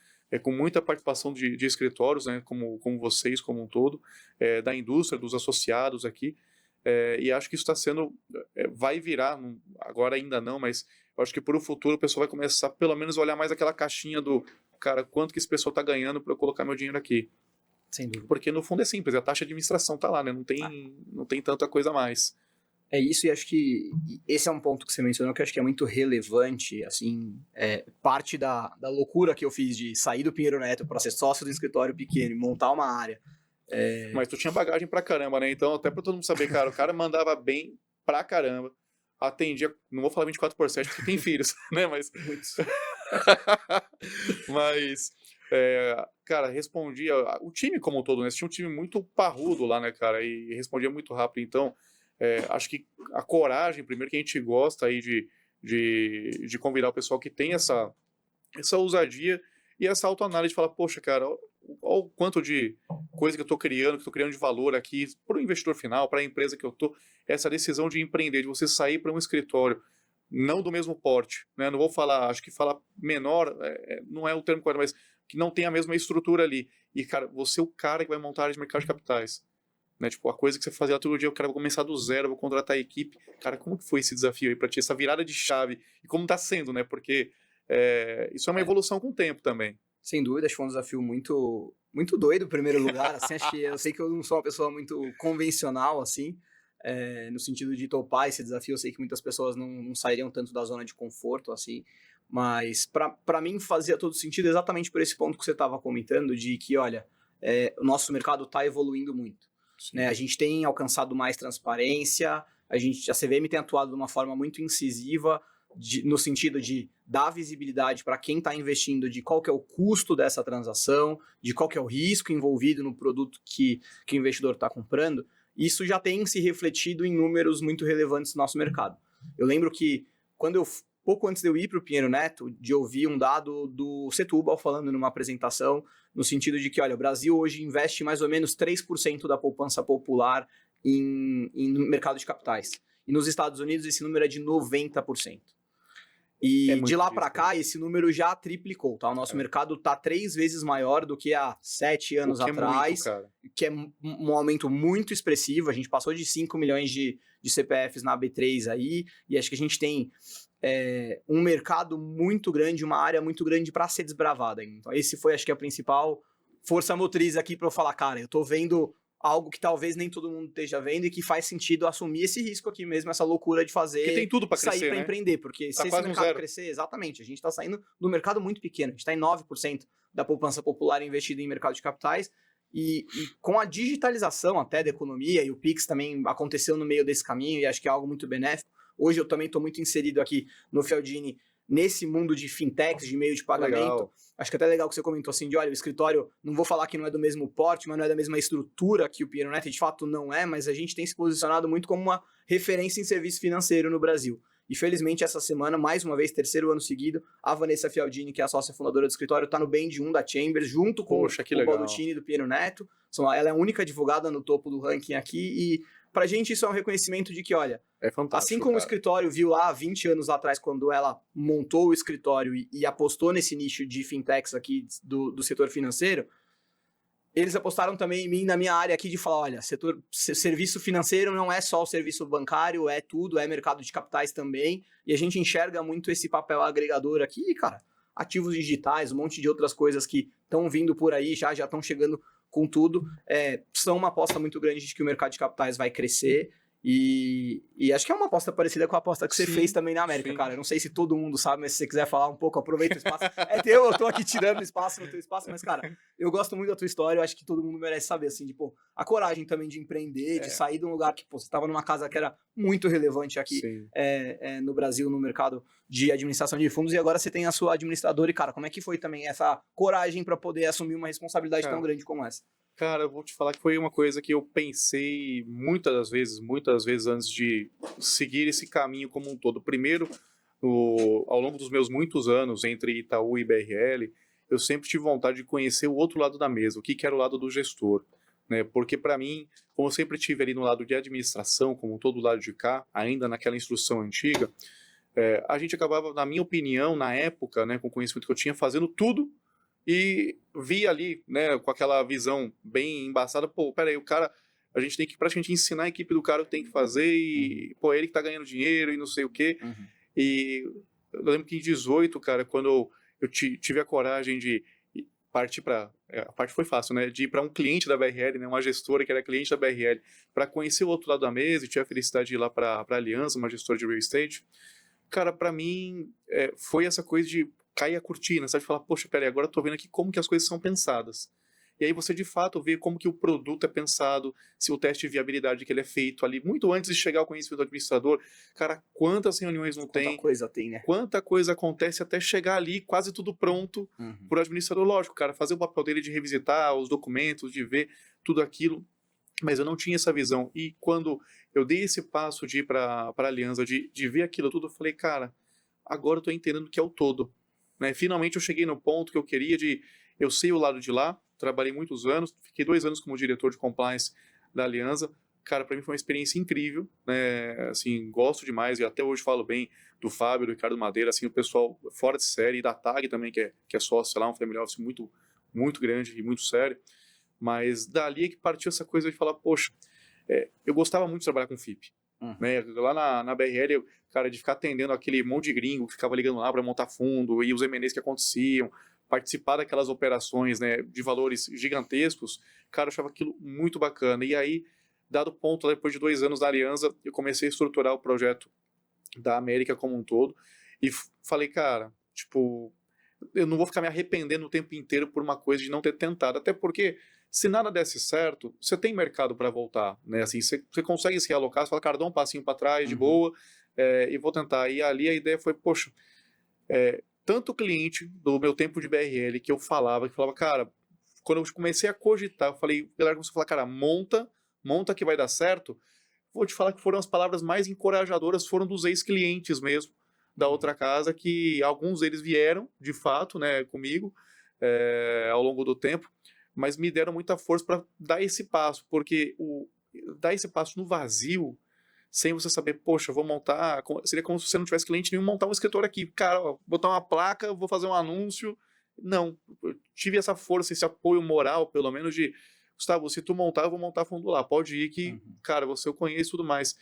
com muita participação de escritórios, né, como vocês, como um todo, da indústria, dos associados aqui, e acho que isso está sendo, vai virar, agora ainda não, mas eu acho que para o futuro o pessoal vai começar pelo menos a olhar mais aquela caixinha do, cara, quanto que esse pessoal está ganhando para eu colocar meu dinheiro aqui. Sem dúvida. Porque no fundo é simples, a taxa de administração está lá, né, não tem tanta coisa a mais. É isso, e acho que esse é um ponto que você mencionou que eu acho que é muito relevante, assim, parte da loucura que eu fiz de sair do Pinheiro Neto para ser sócio do escritório pequeno e montar uma área. Mas tu tinha bagagem pra caramba, né? Então, até pra todo mundo saber, cara, o cara mandava bem pra caramba, atendia, não vou falar 24/7 porque tem filhos, né? Mas, Muitos. mas cara, respondia, o time como um todo, né? Tinha um time muito parrudo lá, né, cara? E respondia muito rápido. Então, acho que a coragem, primeiro, que a gente gosta aí de convidar o pessoal que tem essa ousadia e essa autoanálise de falar, poxa, cara, olha o quanto de coisa que eu estou criando de valor aqui para o investidor final, para a empresa que eu estou, essa decisão de empreender, de você sair para um escritório, não do mesmo porte, né? Não vou falar, acho que falar menor, não é o termo correto, mas que não tem a mesma estrutura ali. E, cara, você é o cara que vai montar a área de mercado de capitais. Né? Tipo, a coisa que você fazia todo dia, eu quero começar do zero, vou contratar a equipe. Cara, como que foi esse desafio aí para ti, essa virada de chave? E como está sendo, né? Porque isso é uma evolução com o tempo também. Sem dúvida, acho que foi um desafio muito, muito doido, em primeiro lugar. Assim, acho que eu sei que eu não sou uma pessoa muito convencional, assim, no sentido de topar esse desafio. Eu sei que muitas pessoas não sairiam tanto da zona de conforto, assim, mas para mim fazia todo sentido exatamente por esse ponto que você estava comentando, de que, olha, o nosso mercado está evoluindo muito. Né? A gente tem alcançado mais transparência, a CVM tem atuado de uma forma muito incisiva, no sentido de dar visibilidade para quem está investindo de qual que é o custo dessa transação, de qual que é o risco envolvido no produto que o investidor está comprando. Isso já tem se refletido em números muito relevantes no nosso mercado. Eu lembro que pouco antes de eu ir para o Pinheiro Neto, de ouvir um dado do Setúbal falando numa apresentação, no sentido de que, olha, o Brasil hoje investe mais ou menos 3% da poupança popular em mercado de capitais. E nos Estados Unidos esse número é de 90%. E de lá para cá, esse número já triplicou, tá? O nosso mercado tá 3 vezes maior do que há 7 anos atrás, que é um aumento muito expressivo. A gente passou de 5 milhões de CPFs na B3 aí, e acho que a gente tem um mercado muito grande, uma área muito grande para ser desbravada. Então esse foi, acho que, a principal força motriz aqui para eu falar, cara, eu tô vendo algo que talvez nem todo mundo esteja vendo e que faz sentido assumir esse risco aqui mesmo, essa loucura de fazer, que tem tudo para sair para empreender, porque tá se esse mercado crescer, exatamente, a gente está saindo do mercado muito pequeno, a gente está em 9% da poupança popular investida em mercado de capitais, e com a digitalização até da economia, e o Pix também aconteceu no meio desse caminho, e acho que é algo muito benéfico. Hoje eu também estou muito inserido aqui no Fialdini, nesse mundo de fintechs, de meio de pagamento. Legal. Acho que até legal que você comentou assim, de olha, o escritório, não vou falar que não é do mesmo porte, mas não é da mesma estrutura que o Pinheiro Neto, de fato não é, mas a gente tem se posicionado muito como uma referência em serviço financeiro no Brasil. E felizmente essa semana, mais uma vez, 3º ano seguido, a Vanessa Fialdini, que é a sócia fundadora do escritório, está no Band 1 da Chambers, junto com o Balducci do Pinheiro Neto. Ela é a única advogada no topo do ranking aqui e pra gente isso é um reconhecimento de que, olha, é fantástico, assim como o escritório viu lá 20 anos atrás, quando ela montou o escritório e apostou nesse nicho de fintechs aqui do setor financeiro, eles apostaram também em mim, na minha área aqui, de falar, olha, serviço financeiro não é só o serviço bancário, é tudo, é mercado de capitais também, e a gente enxerga muito esse papel agregador aqui, e, cara, ativos digitais, um monte de outras coisas que estão vindo por aí, já estão chegando com tudo, são uma aposta muito grande de que o mercado de capitais vai crescer, e acho que é uma aposta parecida com a aposta que você fez também na América, cara. Eu não sei se todo mundo sabe, mas se você quiser falar um pouco, aproveita o espaço. É teu, eu tô aqui tirando espaço no teu espaço, mas, cara, eu gosto muito da tua história, eu acho que todo mundo merece saber, assim, de, pô, a coragem também de empreender, de sair de um lugar que, pô, você tava numa casa que era muito relevante aqui no Brasil, no mercado de administração de fundos, e agora você tem a sua administradora, e, cara, como é que foi também essa coragem para poder assumir uma responsabilidade tão grande como essa? Cara, eu vou te falar que foi uma coisa que eu pensei muitas vezes antes de seguir esse caminho como um todo. Primeiro, ao longo dos meus muitos anos entre Itaú e BRL, eu sempre tive vontade de conhecer o outro lado da mesa, o que era o lado do gestor. Né? Porque para mim, como eu sempre tive ali no lado de administração, como todo lado de cá, ainda naquela instrução antiga, a gente acabava, na minha opinião, na época, né, com o conhecimento que eu tinha, fazendo tudo e via ali, né, com aquela visão bem embaçada, pô, peraí, o cara, a gente tem que praticamente ensinar a equipe do cara o que tem que fazer e, pô, ele que tá ganhando dinheiro e não sei o quê. E eu lembro que em 18, cara, quando eu tive a coragem de partir para, a parte foi fácil, né, de ir para um cliente da BRL, né, uma gestora que era cliente da BRL, para conhecer o outro lado da mesa e tive a felicidade de ir lá para Aliança, uma gestora de real estate. Cara, para mim, foi essa coisa de cair a cortina, sabe? De falar, poxa, peraí, agora eu tô vendo aqui como que as coisas são pensadas. E aí você, de fato, vê como que o produto é pensado, se o teste de viabilidade que ele é feito ali, muito antes de chegar ao conhecimento do administrador. Cara, quantas reuniões não Quanta tem, coisa tem, né? quanta coisa acontece até chegar ali, quase tudo pronto pro administrador. Lógico, cara, fazer o papel dele de revisitar os documentos, de ver tudo aquilo. Mas eu não tinha essa visão. E quando eu dei esse passo de ir para a Aliança, de ver aquilo tudo, eu falei, cara, agora eu tô entendendo o que é o todo. Né? Finalmente eu cheguei no ponto que eu queria de... Eu sei o lado de lá, trabalhei muitos anos, fiquei 2 anos como diretor de compliance da Aliança. Cara, para mim foi uma experiência incrível, né? Assim, gosto demais e até hoje falo bem do Fábio, do Ricardo Madeira, assim, o pessoal fora de série, e da TAG também, que é sócio lá, um family office muito, muito grande e muito sério. Mas dali é que partiu essa coisa de falar, poxa, eu gostava muito de trabalhar com FIP. Né? Lá na BRL, cara, de ficar atendendo aquele monte de gringo que ficava ligando lá para montar fundo e os M&As que aconteciam, participar daquelas operações, né, de valores gigantescos, cara, eu achava aquilo muito bacana. E aí, dado ponto, depois de 2 anos da Aliança, eu comecei a estruturar o projeto da América como um todo e falei, cara, tipo, eu não vou ficar me arrependendo o tempo inteiro por uma coisa de não ter tentado, até porque se nada desse certo, você tem mercado para voltar, né? Assim, você consegue se realocar, você fala, cara, dá um passinho para trás, de boa, e vou tentar. E ali a ideia foi, poxa, tanto cliente do meu tempo de BRL que falava, cara, quando eu comecei a cogitar, eu falei, galera começou a falar, cara, monta que vai dar certo. Vou te falar que foram as palavras mais encorajadoras, foram dos ex-clientes mesmo, da outra casa, que alguns deles vieram, de fato, né, comigo, ao longo do tempo, mas me deram muita força para dar esse passo, porque dar esse passo no vazio, sem você saber, poxa, vou montar, seria como se você não tivesse cliente nenhum, montar um escritório aqui, cara, ó, botar uma placa, vou fazer um anúncio. Não, eu tive essa força, esse apoio moral, pelo menos de, Gustavo, se tu montar, eu vou montar fundo lá, pode ir que, cara, você eu conheço e tudo mais.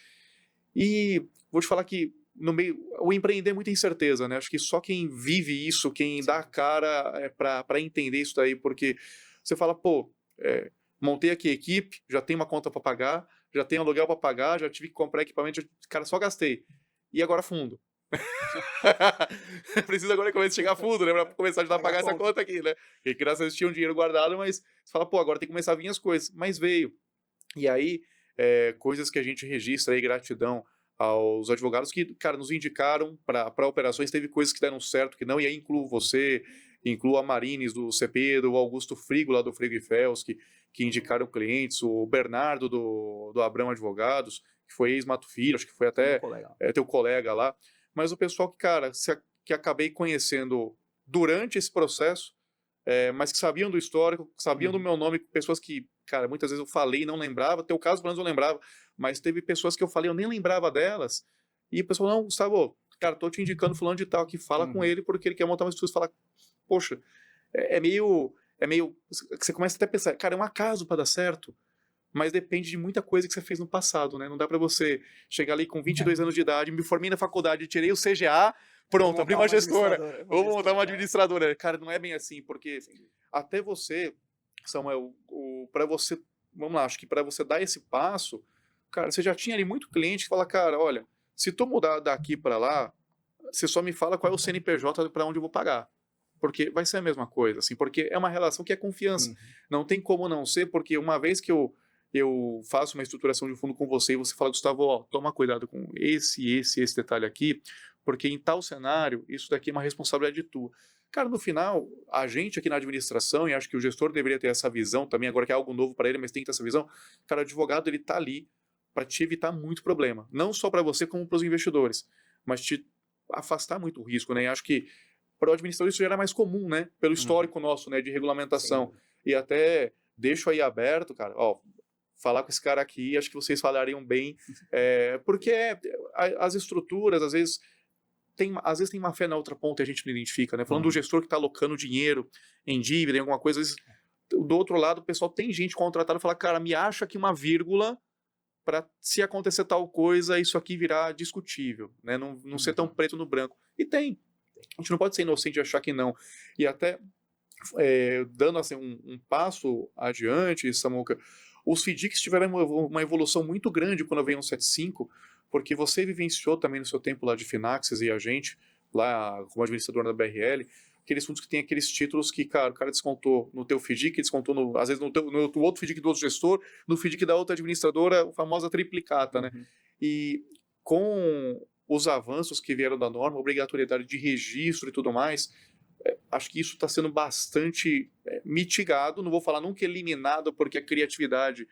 E vou te falar que no meio, o empreender é muita incerteza, né? Acho que só quem vive isso, quem dá a cara para entender isso daí, porque você fala, pô, montei aqui a equipe, já tem uma conta para pagar, já tem aluguel para pagar, já tive que comprar equipamento, cara, só gastei. E agora fundo. Preciso agora começar a chegar fundo, né? Pra começar a ajudar a pagar essa conta aqui, né? Porque graças a Deus tinha um dinheiro guardado, mas você fala, pô, agora tem que começar a vir as coisas. Mas veio. E aí, coisas que a gente registra aí, gratidão aos advogados que, cara, nos indicaram para operações, teve coisas que deram certo, que não, e aí incluo você, incluo a Marines do CP, o Augusto Frigo, lá do Frigo e Fels, que indicaram clientes, o Bernardo do Abrão Advogados, que foi ex-Mato Filho, acho que foi até teu colega lá, mas o pessoal que, cara, que acabei conhecendo durante esse processo, mas que sabiam do histórico, sabiam do meu nome, pessoas que, cara, muitas vezes eu falei e não lembrava, teu caso, pelo menos eu lembrava, mas teve pessoas que eu falei, eu nem lembrava delas, e o pessoal, não, Gustavo, cara, tô te indicando fulano de tal aqui, fala com ele, porque ele quer montar uma estrutura, fala, poxa, é meio, você começa até a pensar, cara, é um acaso para dar certo, mas depende de muita coisa que você fez no passado, né? Não dá para você chegar ali com 22 anos de idade, me formei na faculdade, tirei o CGA, pronto, abri uma gestora, vou montar uma administradora. Cara, não é bem assim, porque até você, Samuel, para você, vamos lá, acho que para você dar esse passo, cara, você já tinha ali muito cliente que fala, cara, olha, se tu mudar daqui para lá, você só me fala qual é o CNPJ para onde eu vou pagar. Porque vai ser a mesma coisa, assim, porque é uma relação que é confiança. Não tem como não ser, porque uma vez que eu faço uma estruturação de fundo com você e você fala, Gustavo, ó, toma cuidado com esse detalhe aqui, porque em tal cenário, isso daqui é uma responsabilidade tua. Cara, no final, a gente aqui na administração, e acho que o gestor deveria ter essa visão também, agora que é algo novo para ele, mas tem que ter essa visão, cara, o advogado, ele tá ali para te evitar muito problema. Não só para você, como para os investidores, mas te afastar muito o risco, né? E acho que para o administrador isso já era mais comum, né? Pelo histórico nosso, né, de regulamentação. Sim. E até deixo aí aberto, cara, ó, falar com esse cara aqui, acho que vocês falariam bem, porque as estruturas, às vezes, às vezes tem má fé na outra ponta e a gente não identifica, né? Falando do gestor que está alocando dinheiro em dívida, em alguma coisa, às vezes, do outro lado, o pessoal tem gente contratada e fala, cara, me acha aqui uma vírgula para, se acontecer tal coisa, isso aqui virar discutível, né? Não ser tão preto no branco. E tem. A gente não pode ser inocente e achar que não. E até, dando assim, um passo adiante, Samuca, os FDICs tiveram uma evolução muito grande quando veio 175, porque você vivenciou também no seu tempo lá de Finaxis e a gente, lá como administrador da BRL, aqueles fundos que tem aqueles títulos que, cara, o cara descontou no teu FDIC, descontou, às vezes, no outro FDIC do outro gestor, no FDIC da outra administradora, a famosa triplicata, né? E com os avanços que vieram da norma, obrigatoriedade de registro e tudo mais, acho que isso está sendo bastante mitigado, não vou falar nunca eliminado, porque a criatividade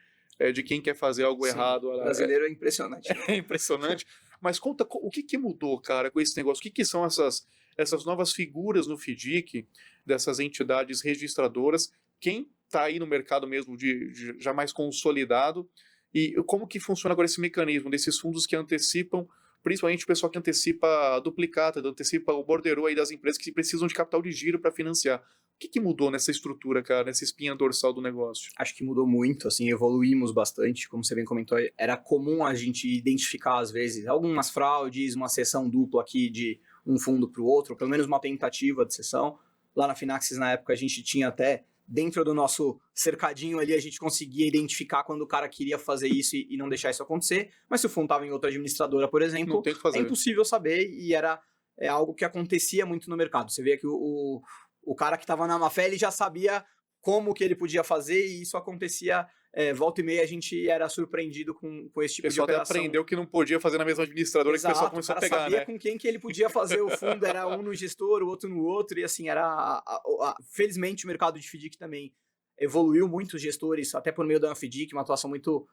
de quem quer fazer algo errado... O brasileiro é impressionante. É impressionante. Mas conta, o que mudou, cara, com esse negócio? O que são essas novas figuras no FDIC, dessas entidades registradoras? Quem está aí no mercado mesmo de já mais consolidado? E como que funciona agora esse mecanismo desses fundos que antecipam, principalmente o pessoal que antecipa a duplicata, antecipa o borderô aí das empresas que precisam de capital de giro para financiar? O que mudou nessa estrutura, cara, nessa espinha dorsal do negócio? Acho que mudou muito, assim, evoluímos bastante, como você bem comentou, era comum a gente identificar, às vezes, algumas fraudes, uma cessão dupla aqui de um fundo para o outro, ou pelo menos uma tentativa de cessão. Lá na Finaxis, na época, a gente tinha até, dentro do nosso cercadinho ali, a gente conseguia identificar quando o cara queria fazer isso e não deixar isso acontecer, mas se o fundo estava em outra administradora, por exemplo, não tem o que fazer. É impossível saber e era algo que acontecia muito no mercado. Você vê que o cara que estava na má fé, ele já sabia como que ele podia fazer e isso acontecia, volta e meia a gente era surpreendido com esse tipo de operação. O pessoal até aprendeu que não podia fazer na mesma administradora. Exato, que o pessoal começou a pegar, sabia, né? Com quem que ele podia fazer o fundo, era um no gestor, o outro no outro, e assim, felizmente o mercado de FDIC também evoluiu muito, os gestores, até por meio da Anfidic, uma atuação muito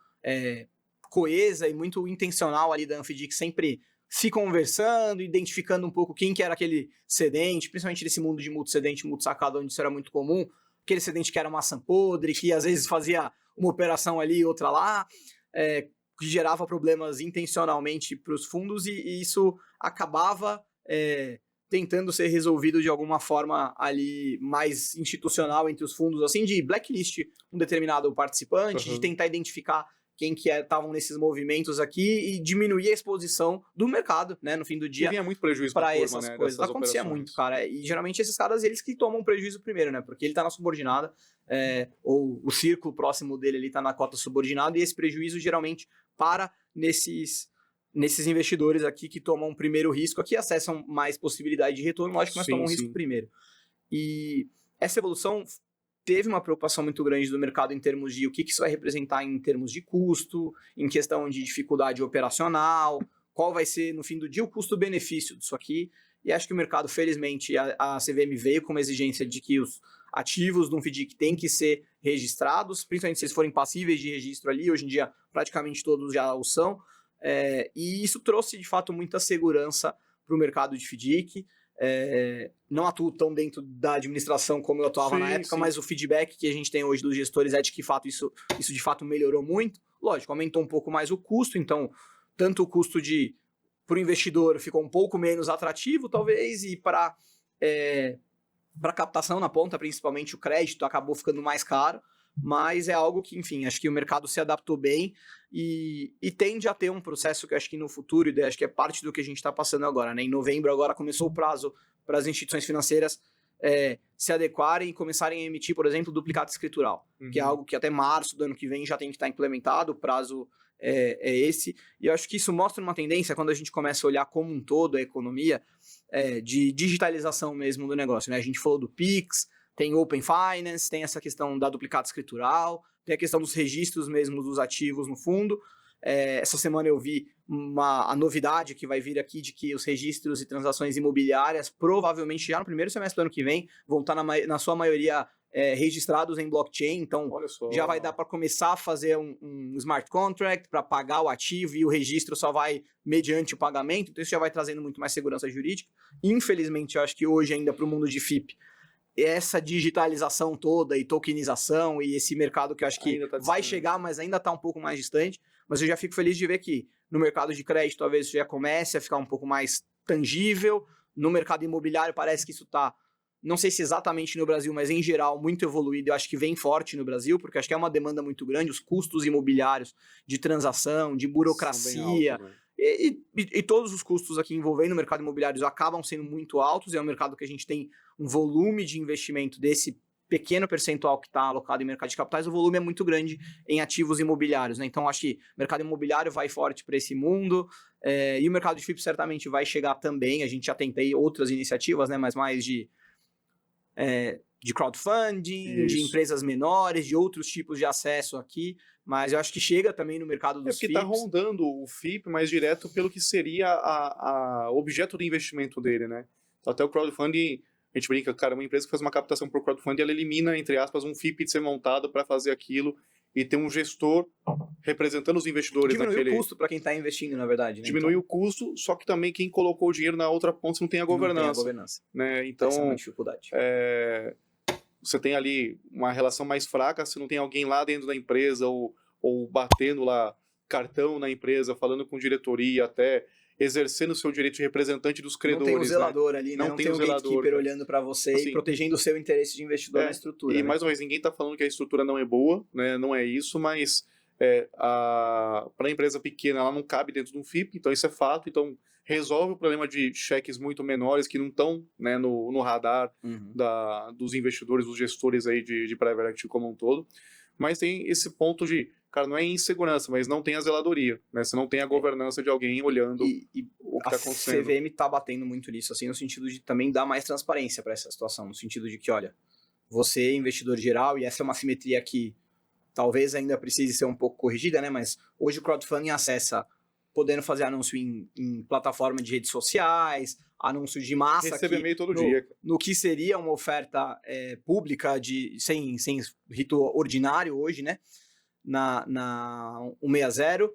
coesa e muito intencional ali da Anfidic, sempre se conversando, identificando um pouco quem que era aquele cedente, principalmente nesse mundo de multicedente, multisacado, onde isso era muito comum, aquele cedente que era maçã podre, que às vezes fazia uma operação ali e outra lá, que gerava problemas intencionalmente para os fundos e isso acabava tentando ser resolvido de alguma forma ali mais institucional entre os fundos, assim, de blacklist um determinado participante, de tentar identificar quem que estavam nesses movimentos aqui e diminuir a exposição do mercado, né, no fim do dia. E vinha muito prejuízo para turma, essas né, coisas. Acontecia operações. muito, cara. E geralmente esses caras, eles que tomam prejuízo primeiro, né, porque ele tá na subordinada, ou o círculo próximo dele ali tá na cota subordinada, e esse prejuízo geralmente para nesses investidores aqui que tomam o primeiro risco, aqui acessam mais possibilidade de retorno, lógico, mas tomam risco primeiro. E essa evolução teve uma preocupação muito grande do mercado em termos de o que isso vai representar em termos de custo, em questão de dificuldade operacional, qual vai ser, no fim do dia, o custo-benefício disso aqui. E acho que o mercado, felizmente, a CVM veio com uma exigência de que os ativos de um FDIC têm que ser registrados, principalmente se eles forem passíveis de registro ali, hoje em dia praticamente todos já o são, e isso trouxe, de fato, muita segurança para o mercado de FDIC. Não atuo tão dentro da administração como eu atuava na época, mas o feedback que a gente tem hoje dos gestores é de que isso de fato melhorou muito. Lógico, aumentou um pouco mais o custo, então tanto o custo para o investidor ficou um pouco menos atrativo, talvez, e para captação na ponta, principalmente o crédito, acabou ficando mais caro, mas é algo que, enfim, acho que o mercado se adaptou bem e tende a ter um processo que acho que no futuro, e acho que é parte do que a gente está passando agora, né? Em novembro agora começou o prazo para as instituições financeiras se adequarem e começarem a emitir, por exemplo, duplicata escritural, que é algo que até março do ano que vem já tem que estar implementado, o prazo é esse, e eu acho que isso mostra uma tendência, quando a gente começa a olhar como um todo a economia, de digitalização mesmo do negócio, né? A gente falou do Pix, tem Open Finance, tem essa questão da duplicata escritural, tem a questão dos registros mesmo dos ativos no fundo. Essa semana eu vi a novidade que vai vir aqui de que os registros e transações imobiliárias provavelmente já no primeiro semestre do ano que vem vão estar na sua maioria registrados em blockchain, então já vai dar para começar a fazer um smart contract para pagar o ativo e o registro só vai mediante o pagamento, então isso já vai trazendo muito mais segurança jurídica. Infelizmente, eu acho que hoje ainda para o mundo de FIP, essa digitalização toda e tokenização e esse mercado que eu acho que vai chegar, mas ainda está um pouco mais distante, mas eu já fico feliz de ver que no mercado de crédito talvez isso já comece a ficar um pouco mais tangível. No mercado imobiliário parece que isso está, não sei se exatamente no Brasil, mas em geral muito evoluído. Eu acho que vem forte no Brasil, porque acho que é uma demanda muito grande. Os custos imobiliários de transação, de burocracia, Altos, né? e todos os custos aqui envolvendo o mercado imobiliário acabam sendo muito altos. É um mercado que a gente tem um volume de investimento desse pequeno percentual que está alocado em mercado de capitais, o volume é muito grande em ativos imobiliários, né? Então, acho que o mercado imobiliário vai forte para esse mundo, e o mercado de FIPS certamente vai chegar também. A gente já tem outras iniciativas, né? Mas mais de crowdfunding, de empresas menores, de outros tipos de acesso aqui, mas eu acho que chega também no mercado dos porque FIPS. está rondando o FIP mais direto pelo que seria a objeto de investimento dele, né? Até o crowdfunding, a gente brinca, cara, uma empresa que faz uma captação por crowdfunding, ela elimina, entre aspas, um FIP de ser montado para fazer aquilo e ter um gestor representando os investidores diminui o custo para quem está investindo, na verdade. Né? Diminui o custo, só que também quem colocou o dinheiro na outra ponta não tem a governança. Não tem a governança. Né? Então, essa é uma dificuldade. Você tem ali uma relação mais fraca, se não tem alguém lá dentro da empresa ou batendo lá cartão na empresa, falando com diretoria, até exercendo o seu direito de representante dos credores. Não tem o zelador, né? Ali, né? Não tem o gatekeeper olhando para você e protegendo o seu interesse de investidor na estrutura. E né? mais uma vez, ninguém está falando que a estrutura não é boa, né? Não é isso, mas para a empresa pequena ela não cabe dentro de um FIP, então isso é fato. Então resolve o problema de cheques muito menores que não estão, né, no radar dos investidores, dos gestores aí de private equity como um todo. Mas tem esse ponto de, cara, não é insegurança, mas não tem a zeladoria, né? Você não tem a governança de alguém olhando o que está acontecendo. A CVM está batendo muito nisso, assim, no sentido de também dar mais transparência para essa situação, no sentido de que, olha, você é investidor geral, e essa é uma simetria que talvez ainda precise ser um pouco corrigida, né? Mas hoje o crowdfunding acessa podendo fazer anúncio em plataforma de redes sociais, anúncio de massa. Receber e-mail todo dia. No que seria uma oferta pública sem rito ordinário hoje, né? Na 160,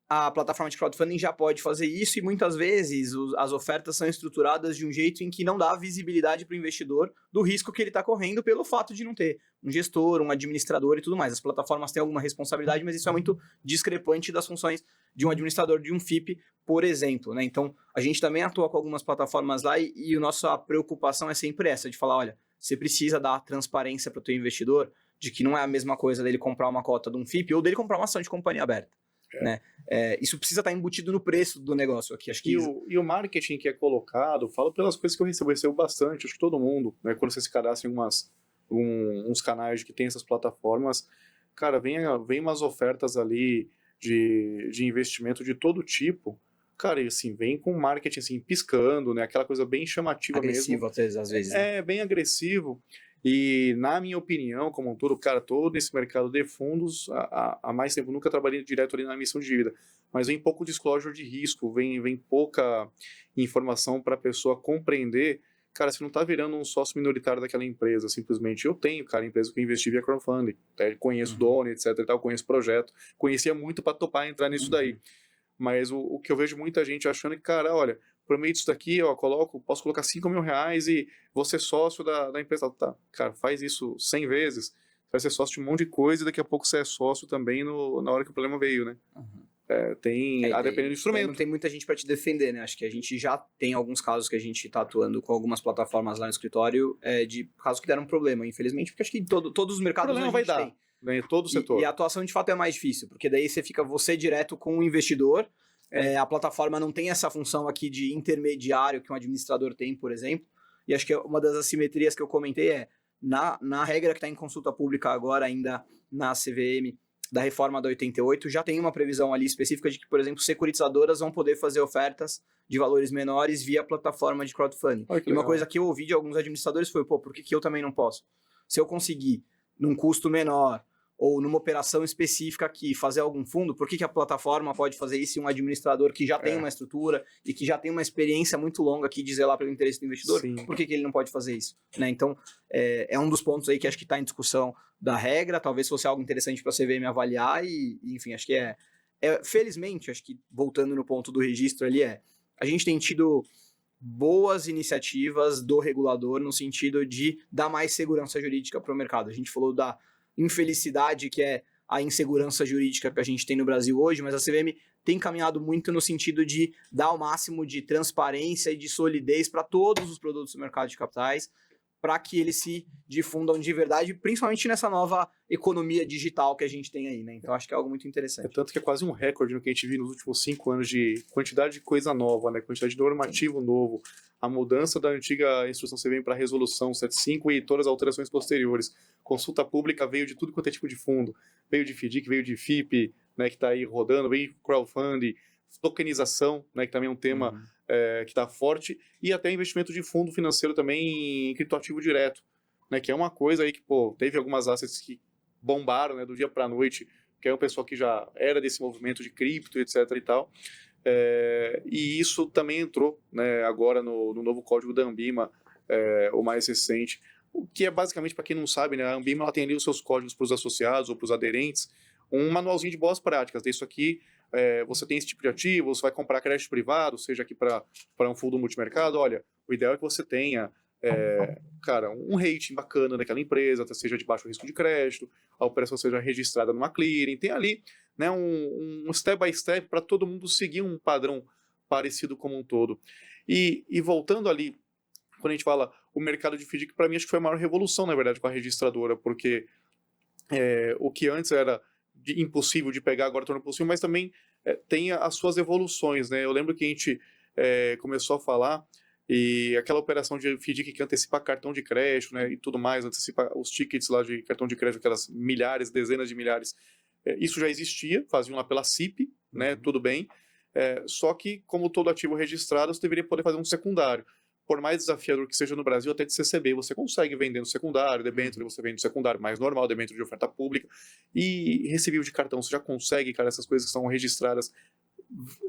a plataforma de crowdfunding já pode fazer isso, e muitas vezes as ofertas são estruturadas de um jeito em que não dá visibilidade para o investidor do risco que ele está correndo pelo fato de não ter um gestor, um administrador e tudo mais. As plataformas têm alguma responsabilidade, mas isso é muito discrepante das funções de um administrador de um FIP, por exemplo. Né? Então, a gente também atua com algumas plataformas lá, e a nossa preocupação é sempre essa, de falar, olha, você precisa dar transparência para o teu investidor de que não é a mesma coisa dele comprar uma cota de um FIP ou dele comprar uma ação de companhia aberta. Né? Isso precisa estar embutido no preço do negócio aqui. Acho que e o marketing que é colocado, falo pelas coisas que eu recebo bastante, acho que todo mundo, né, quando você se cadastra em uns canais que tem essas plataformas, cara, vem umas ofertas ali de investimento de todo tipo, cara, e assim, vem com marketing assim, piscando, né, aquela coisa bem chamativa agressivo, mesmo. às vezes. Né? Bem agressivo. E, na minha opinião, como um todo, cara, todo esse mercado de fundos, há mais tempo, nunca trabalhei direto ali na emissão de dívida, mas vem pouco disclosure de risco, vem pouca informação para a pessoa compreender, cara, você não está virando um sócio minoritário daquela empresa, simplesmente. Eu tenho, cara, empresa que eu investi via crowdfunding, conheço o dono, etc, e tal, conheço o projeto, conhecia muito para topar entrar nisso daí. Mas o que eu vejo muita gente achando que, cara, olha, por meio disso daqui, posso colocar R$5.000 e vou ser sócio da empresa. Tá, cara, faz isso 100 vezes, você vai ser sócio de um monte de coisa e daqui a pouco você é sócio também na hora que o problema veio, né? Dependendo do instrumento. Não tem muita gente para te defender, né? Acho que a gente já tem alguns casos que a gente está atuando com algumas plataformas lá no escritório, de casos que deram problema, infelizmente, porque acho que todos os mercados problema vai dar. Né, todo o setor. E a atuação de fato é mais difícil, porque daí você direto com o investidor, a plataforma não tem essa função aqui de intermediário que um administrador tem, por exemplo, e acho que uma das assimetrias que eu comentei na regra que está em consulta pública agora ainda na CVM, da reforma da 88, já tem uma previsão ali específica de que, por exemplo, securitizadoras vão poder fazer ofertas de valores menores via plataforma de crowdfunding. E uma coisa que eu ouvi de alguns administradores foi, por que eu também não posso? Se eu conseguir num custo menor, ou numa operação específica aqui, fazer algum fundo, por que a plataforma pode fazer isso e um administrador que já tem uma estrutura e que já tem uma experiência muito longa aqui de zelar pelo interesse do investidor, por que ele não pode fazer isso? Né? Então, é um dos pontos aí que acho que está em discussão da regra, talvez fosse algo interessante para a CVM avaliar e, enfim, acho que felizmente, acho que voltando no ponto do registro ali, a gente tem tido boas iniciativas do regulador no sentido de dar mais segurança jurídica para o mercado. A gente falou da infelicidade que é a insegurança jurídica que a gente tem no Brasil hoje, mas a CVM tem caminhado muito no sentido de dar o máximo de transparência e de solidez para todos os produtos do mercado de capitais, para que eles se difundam de verdade, principalmente nessa nova economia digital que a gente tem aí, né? Então acho que é algo muito interessante. Tanto que é quase um recorde no que a gente viu nos últimos 5 anos de quantidade de coisa nova, né? Quantidade de normativo novo, a mudança da antiga instrução CVM para a resolução 75 e todas as alterações posteriores. Consulta pública veio de tudo quanto é tipo de fundo, veio de FDIC, veio de FIP, né, que está aí rodando, veio crowdfunding, tokenização, né, que também é um tema que está forte, e até investimento de fundo financeiro também em criptoativo direto, né, que é uma coisa aí que, pô, teve algumas assets que bombaram, né, do dia para a noite, que é um pessoal que já era desse movimento de cripto, etc e tal, e isso também entrou, né, agora no novo código da Anbima, o mais recente, o que é basicamente, para quem não sabe, né, a Anbima ela tem ali os seus códigos para os associados ou para os aderentes, um manualzinho de boas práticas. Isso aqui, você tem esse tipo de ativo, você vai comprar crédito privado, seja aqui para um fundo multimercado, olha, o ideal é que você tenha, cara, um rating bacana daquela empresa, seja de baixo risco de crédito, a operação seja registrada numa clearing, tem ali, né, um step by step para todo mundo seguir um padrão parecido como um todo. E voltando ali, quando a gente fala o mercado de FDIC, para mim acho que foi a maior revolução, na verdade, com a registradora, porque o que antes era impossível de pegar, agora torna possível, mas também tem as suas evoluções, né? Eu lembro que a gente começou a falar e aquela operação de FDIC que antecipa cartão de crédito, né, e tudo mais, antecipa os tickets lá de cartão de crédito, aquelas milhares, dezenas de milhares, isso já existia, faziam lá pela CIP, né, tudo bem, só que como todo ativo registrado, você deveria poder fazer um secundário. Por mais desafiador que seja no Brasil, até de CCB, você consegue vender no secundário, debênture, você vende no secundário mais normal, debênture de oferta pública, e recebível de cartão, você já consegue, cara, essas coisas que são registradas,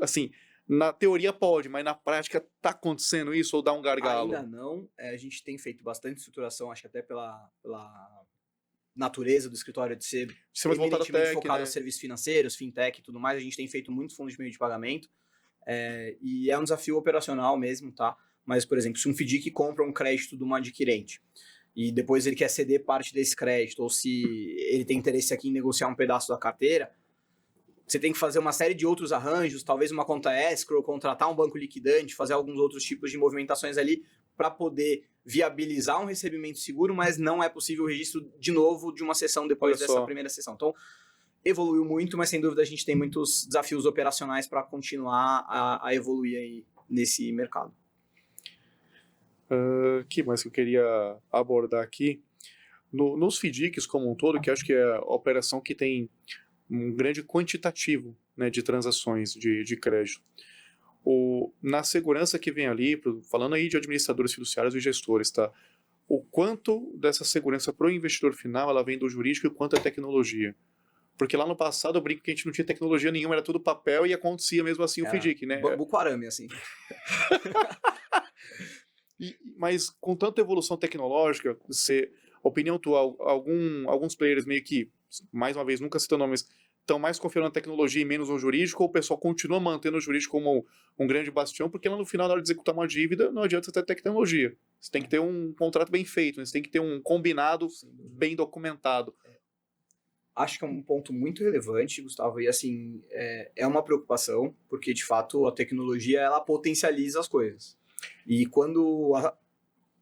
assim, na teoria pode, mas na prática tá acontecendo isso ou dá um gargalo? Ainda não, a gente tem feito bastante estruturação, acho que até pela natureza do escritório de ser mais voltado eminentemente tech, focado né? a serviços financeiros, fintech e tudo mais, a gente tem feito muito fundo de meio de pagamento, e é um desafio operacional mesmo, tá? Mas, por exemplo, se um FDIC compra um crédito de uma adquirente e depois ele quer ceder parte desse crédito, ou se ele tem interesse aqui em negociar um pedaço da carteira, você tem que fazer uma série de outros arranjos, talvez uma conta escrow, contratar um banco liquidante, fazer alguns outros tipos de movimentações ali para poder viabilizar um recebimento seguro, mas não é possível o registro de novo de uma sessão depois dessa primeira sessão. Então, evoluiu muito, mas sem dúvida a gente tem muitos desafios operacionais para continuar a evoluir aí nesse mercado. Que mais que eu queria abordar aqui? Nos FDICs como um todo, que acho que é a operação que tem um grande quantitativo, né, de transações de crédito. Na segurança que vem ali, falando aí de administradores fiduciários e gestores, tá? O quanto dessa segurança para o investidor final ela vem do jurídico e o quanto é tecnologia. Porque lá no passado eu brinco que a gente não tinha tecnologia nenhuma, era tudo papel e acontecia mesmo assim o FDIC, né? Bambu arame, assim. Mas com tanta evolução tecnológica, opinião tua, alguns players meio que, mais uma vez, nunca citando nomes, estão mais confiando na tecnologia e menos no jurídico, ou o pessoal continua mantendo o jurídico como um grande bastião, porque lá no final, na hora de executar uma dívida, não adianta você ter tecnologia. Você tem que ter um contrato bem feito, né? Você tem que ter um combinado bem documentado. Acho que é um ponto muito relevante, Gustavo, e assim, é uma preocupação, porque de fato a tecnologia ela potencializa as coisas. E quando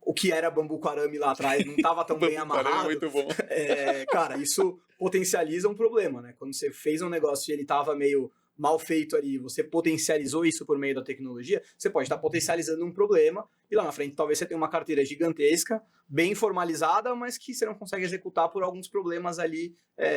o que era bambu com arame lá atrás não estava tão bem amarrado, muito bom. Cara, isso potencializa um problema, né? Quando você fez um negócio e ele estava meio mal feito ali, você potencializou isso por meio da tecnologia, você pode estar potencializando um problema e lá na frente talvez você tenha uma carteira gigantesca, bem formalizada, mas que você não consegue executar por alguns problemas ali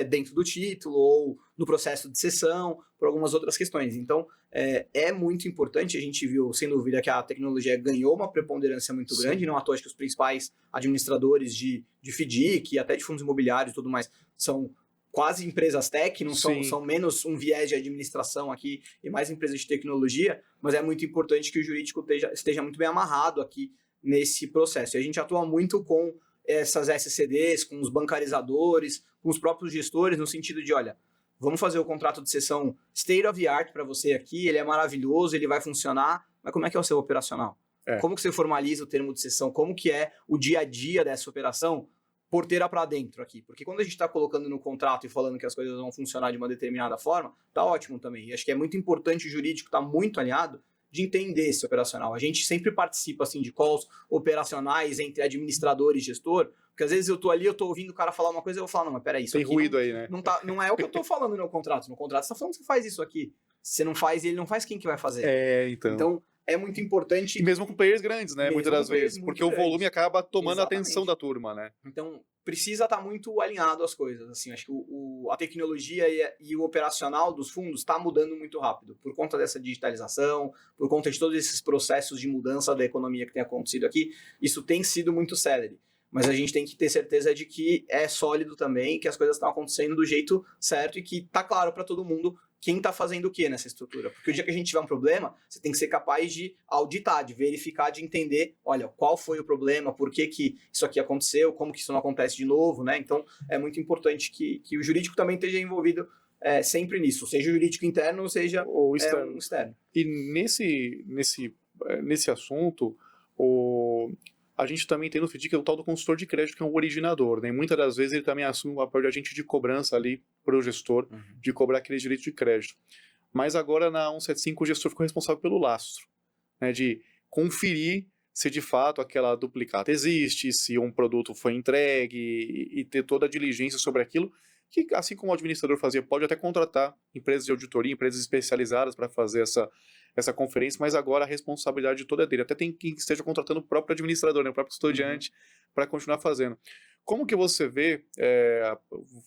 dentro do título ou no processo de cessão, por algumas outras questões. Então, é muito importante, a gente viu, sem dúvida, que a tecnologia ganhou uma preponderância muito grande, não à toa que os principais administradores de FDIC e até de fundos imobiliários e tudo mais são quase empresas tech, não são menos um viés de administração aqui e mais empresas de tecnologia, mas é muito importante que o jurídico esteja muito bem amarrado aqui nesse processo. E a gente atua muito com essas SCDs, com os bancarizadores, com os próprios gestores, no sentido de, olha, vamos fazer o contrato de cessão state of the art para você aqui, ele é maravilhoso, ele vai funcionar, mas como é que é o seu operacional? Como que você formaliza o termo de cessão? Como que é o dia a dia dessa operação? porteira para dentro aqui, porque quando a gente está colocando no contrato e falando que as coisas vão funcionar de uma determinada forma, tá ótimo também. E acho que é muito importante o jurídico estar muito alinhado de entender esse operacional. A gente sempre participa assim de calls operacionais entre administrador e gestor, porque às vezes eu tô ali, eu tô ouvindo o cara falar uma coisa e eu vou falar, não, mas peraí, isso Tem aqui ruído não, aí, né? não é o que eu tô falando no contrato. No contrato você tá falando que você faz isso aqui. Se você não faz, ele não faz, quem que vai fazer? Então. Então, é muito importante. E mesmo com players grandes, né? Mesmo Muitas com das players vezes. muito Porque o volume grandes. acaba tomando a Exatamente. atenção da turma, né? Então, precisa estar muito alinhado às coisas. Assim, acho que a tecnologia e o operacional dos fundos está mudando muito rápido. Por conta dessa digitalização, por conta de todos esses processos de mudança da economia que tem acontecido aqui, isso tem sido muito célere. Mas a gente tem que ter certeza de que é sólido também, que as coisas estão acontecendo do jeito certo e que está claro para todo mundo quem está fazendo o que nessa estrutura. Porque o dia que a gente tiver um problema, você tem que ser capaz de auditar, de verificar, de entender, olha, qual foi o problema, por que isso aqui aconteceu, como que isso não acontece de novo, né? Então, é muito importante que o jurídico também esteja envolvido sempre nisso, seja o jurídico interno, seja Ou um externo. externo. E nesse assunto, a gente também tem no FDIC o tal do consultor de crédito, que é um originador, né? E muitas das vezes ele também assume o papel de agente de cobrança ali para o gestor, de cobrar aquele direito de crédito. Mas agora na 175 o gestor ficou responsável pelo lastro, né? De conferir se de fato aquela duplicata existe, se um produto foi entregue e ter toda a diligência sobre aquilo, que assim como o administrador fazia, pode até contratar empresas de auditoria, empresas especializadas para fazer essa conferência, mas agora a responsabilidade toda é dele. Até tem quem esteja contratando o próprio administrador, né, o próprio custodiante, para continuar fazendo. Como que você vê,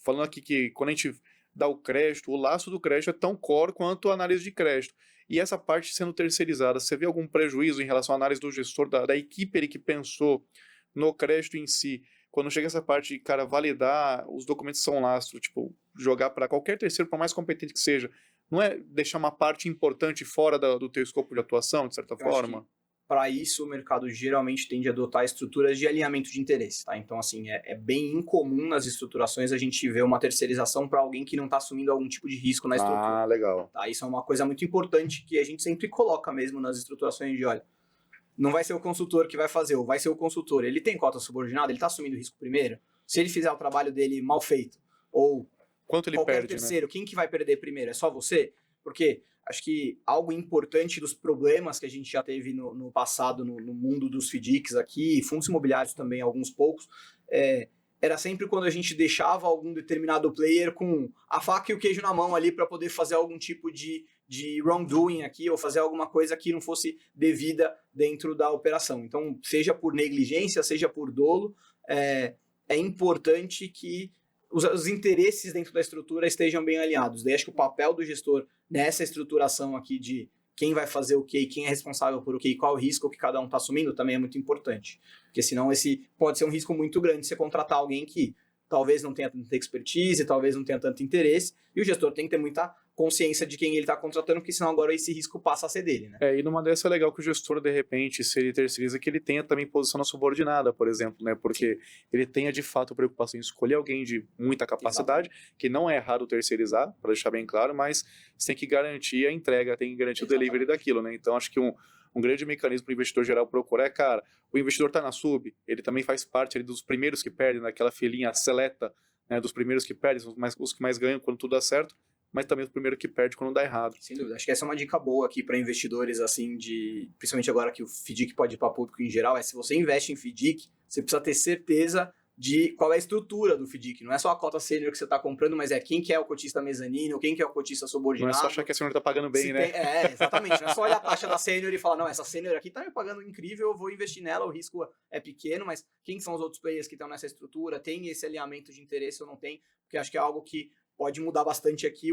falando aqui que quando a gente dá o crédito, o laço do crédito é tão core quanto a análise de crédito. E essa parte sendo terceirizada, você vê algum prejuízo em relação à análise do gestor, da equipe ele que pensou no crédito em si? Quando chega essa parte de, cara, validar os documentos que são lastro, tipo, jogar para qualquer terceiro, por mais competente que seja, não é deixar uma parte importante fora do teu escopo de atuação, de certa forma? Para isso, o mercado geralmente tende a adotar estruturas de alinhamento de interesse, tá? Então, assim, é bem incomum nas estruturações a gente ver uma terceirização para alguém que não está assumindo algum tipo de risco na estrutura. Ah, legal. Tá? Isso é uma coisa muito importante que a gente sempre coloca mesmo nas estruturações de, olha, não vai ser o consultor que vai fazer, ou vai ser o consultor. Ele tem cota subordinada, ele está assumindo risco primeiro. Se ele fizer o trabalho dele mal feito, ou quanto ele qualquer perde, terceiro, né? quem que vai perder primeiro? É só você? Porque acho que algo importante dos problemas que a gente já teve no passado no mundo dos FDICs aqui, fundos imobiliários também, alguns poucos, era sempre quando a gente deixava algum determinado player com a faca e o queijo na mão ali para poder fazer algum tipo de wrongdoing aqui, ou fazer alguma coisa que não fosse devida dentro da operação. Então, seja por negligência, seja por dolo, é importante que os interesses dentro da estrutura estejam bem alinhados. Daí acho que o papel do gestor nessa estruturação aqui de quem vai fazer o quê e quem é responsável por o quê e qual o risco que cada um está assumindo também é muito importante. Porque senão esse pode ser um risco muito grande você contratar alguém que talvez não tenha tanta expertise, talvez não tenha tanto interesse, e o gestor tem que ter muita consciência de quem ele está contratando, porque senão agora esse risco passa a ser dele, né? E numa dessa é legal que o gestor, de repente, se ele terceiriza, que ele tenha também posição na subordinada, por exemplo, né? Porque ele tenha, de fato, preocupação em escolher alguém de muita capacidade, que não é errado terceirizar, para deixar bem claro, mas você tem que garantir a entrega, tem que garantir o delivery daquilo, né? Então, acho que um grande mecanismo para o investidor geral procurar é, cara, o investidor está na sub, ele também faz parte ali dos primeiros que perdem, naquela filinha seleta, né, dos primeiros que perdem, os que mais ganham quando tudo dá certo, mas também o primeiro que perde quando dá errado. Sem dúvida. Acho que essa é uma dica boa aqui para investidores, assim, principalmente agora que o FDIC pode ir para público em geral, se você investe em FDIC, você precisa ter certeza de qual é a estrutura do FDIC. Não é só a cota sênior que você está comprando, mas quem que é o cotista mezanino, quem que é o cotista subordinado. Não é só achar que a sênior está pagando bem, né? Exatamente. Não é só olhar a taxa da sênior e falar, não, essa sênior aqui está me pagando incrível, eu vou investir nela, o risco é pequeno, mas quem são os outros players que estão nessa estrutura? Tem esse alinhamento de interesse ou não tem? Porque acho que é algo que pode mudar bastante aqui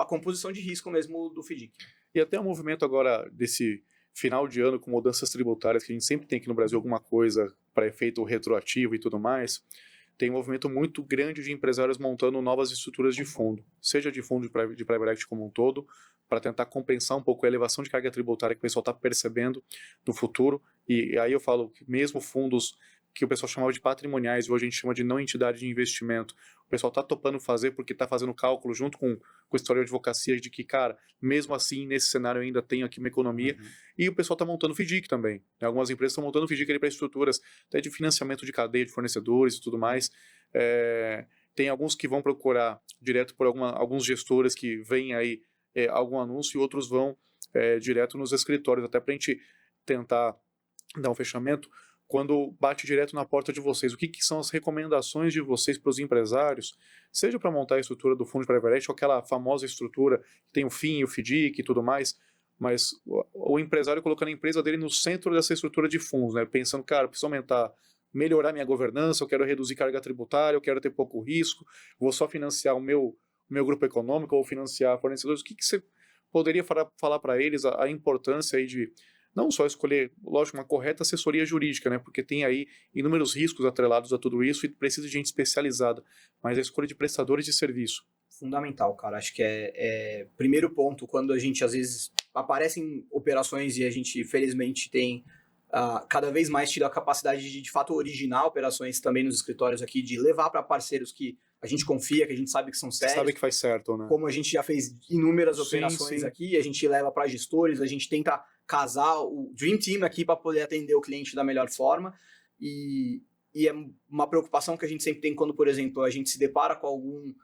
a composição de risco mesmo do FDIC. E até o movimento agora desse final de ano com mudanças tributárias, que a gente sempre tem aqui no Brasil alguma coisa para efeito retroativo e tudo mais, tem um movimento muito grande de empresários montando novas estruturas de fundo, seja de fundo de private equity como um todo, para tentar compensar um pouco a elevação de carga tributária que o pessoal está percebendo no futuro. E aí eu falo que mesmo fundos que o pessoal chamava de patrimoniais, e hoje a gente chama de não entidade de investimento. O pessoal está topando fazer porque está fazendo cálculo junto com o escritório de advocacia de que, cara, mesmo assim, nesse cenário eu ainda tenho aqui uma economia. E o pessoal está montando FDIC também. Né? Algumas empresas estão montando FDIC para estruturas até de financiamento de cadeia de fornecedores e tudo mais. Tem alguns que vão procurar direto por alguns gestores que veem aí algum anúncio e outros vão direto nos escritórios, até para a gente tentar dar um fechamento. Quando bate direto na porta de vocês, o que são as recomendações de vocês para os empresários, seja para montar a estrutura do fundo de private equity, ou aquela famosa estrutura que tem o FII, o FDIC e tudo mais, mas o empresário colocando a empresa dele no centro dessa estrutura de fundos, né? Pensando, cara, eu preciso melhorar minha governança, eu quero reduzir carga tributária, eu quero ter pouco risco, vou só financiar o meu grupo econômico ou financiar fornecedores. O que você poderia falar para eles a importância aí de não só escolher, lógico, uma correta assessoria jurídica, né? Porque tem aí inúmeros riscos atrelados a tudo isso e precisa de gente especializada, mas a escolha de prestadores de serviço. Fundamental, cara. Acho que primeiro ponto, quando a gente, às vezes, aparecem operações e a gente, felizmente, tem cada vez mais tido a capacidade de fato, originar operações também nos escritórios aqui, de levar para parceiros que a gente confia, que a gente sabe que são sérios. Sabe que faz certo, né? Como a gente já fez inúmeras operações aqui, a gente leva para gestores, a gente tenta casar o Dream Team aqui para poder atender o cliente da melhor forma. E é uma preocupação que a gente sempre tem quando, por exemplo, a gente se depara com algum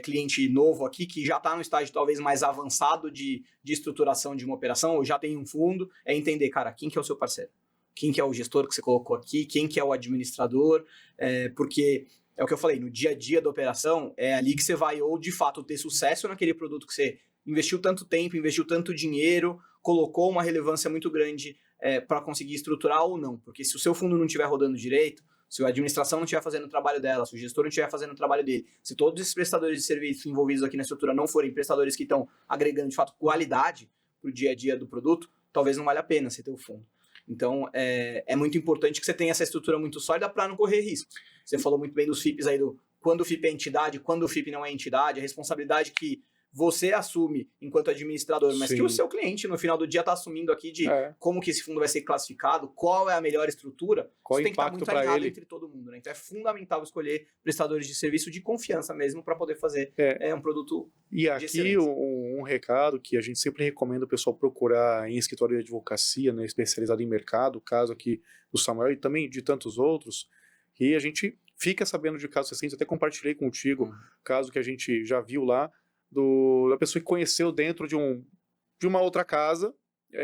cliente novo aqui que já está no estágio talvez mais avançado de estruturação de uma operação, ou já tem um fundo, é entender, cara, quem que é o seu parceiro? Quem que é o gestor que você colocou aqui? Quem que é o administrador? Porque é o que eu falei, no dia a dia da operação, é ali que você vai ou de fato ter sucesso naquele produto que você investiu tanto tempo, investiu tanto dinheiro, colocou uma relevância muito grande para conseguir estruturar ou não. Porque se o seu fundo não estiver rodando direito, se a administração não estiver fazendo o trabalho dela, se o gestor não estiver fazendo o trabalho dele, se todos esses prestadores de serviço envolvidos aqui na estrutura não forem prestadores que estão agregando de fato qualidade para o dia a dia do produto, talvez não valha a pena você ter o fundo. Então, é muito importante que você tenha essa estrutura muito sólida para não correr risco. Você falou muito bem dos FIPs aí, quando o FIP é entidade, quando o FIP não é entidade, a responsabilidade que você assume enquanto administrador, mas que o seu cliente, no final do dia, está assumindo aqui de como que esse fundo vai ser classificado, qual é a melhor estrutura, qual isso tem que estar muito alinhado ele entre todo mundo. Né? Então, é fundamental escolher prestadores de serviço de confiança mesmo para poder fazer um produto E aqui um recado que a gente sempre recomenda o pessoal procurar em escritório de advocacia, né, especializado em mercado, caso aqui do Samuel e também de tantos outros, que a gente fica sabendo de casos recentes, até compartilhei contigo, caso que a gente já viu lá, da pessoa que conheceu dentro de uma outra casa,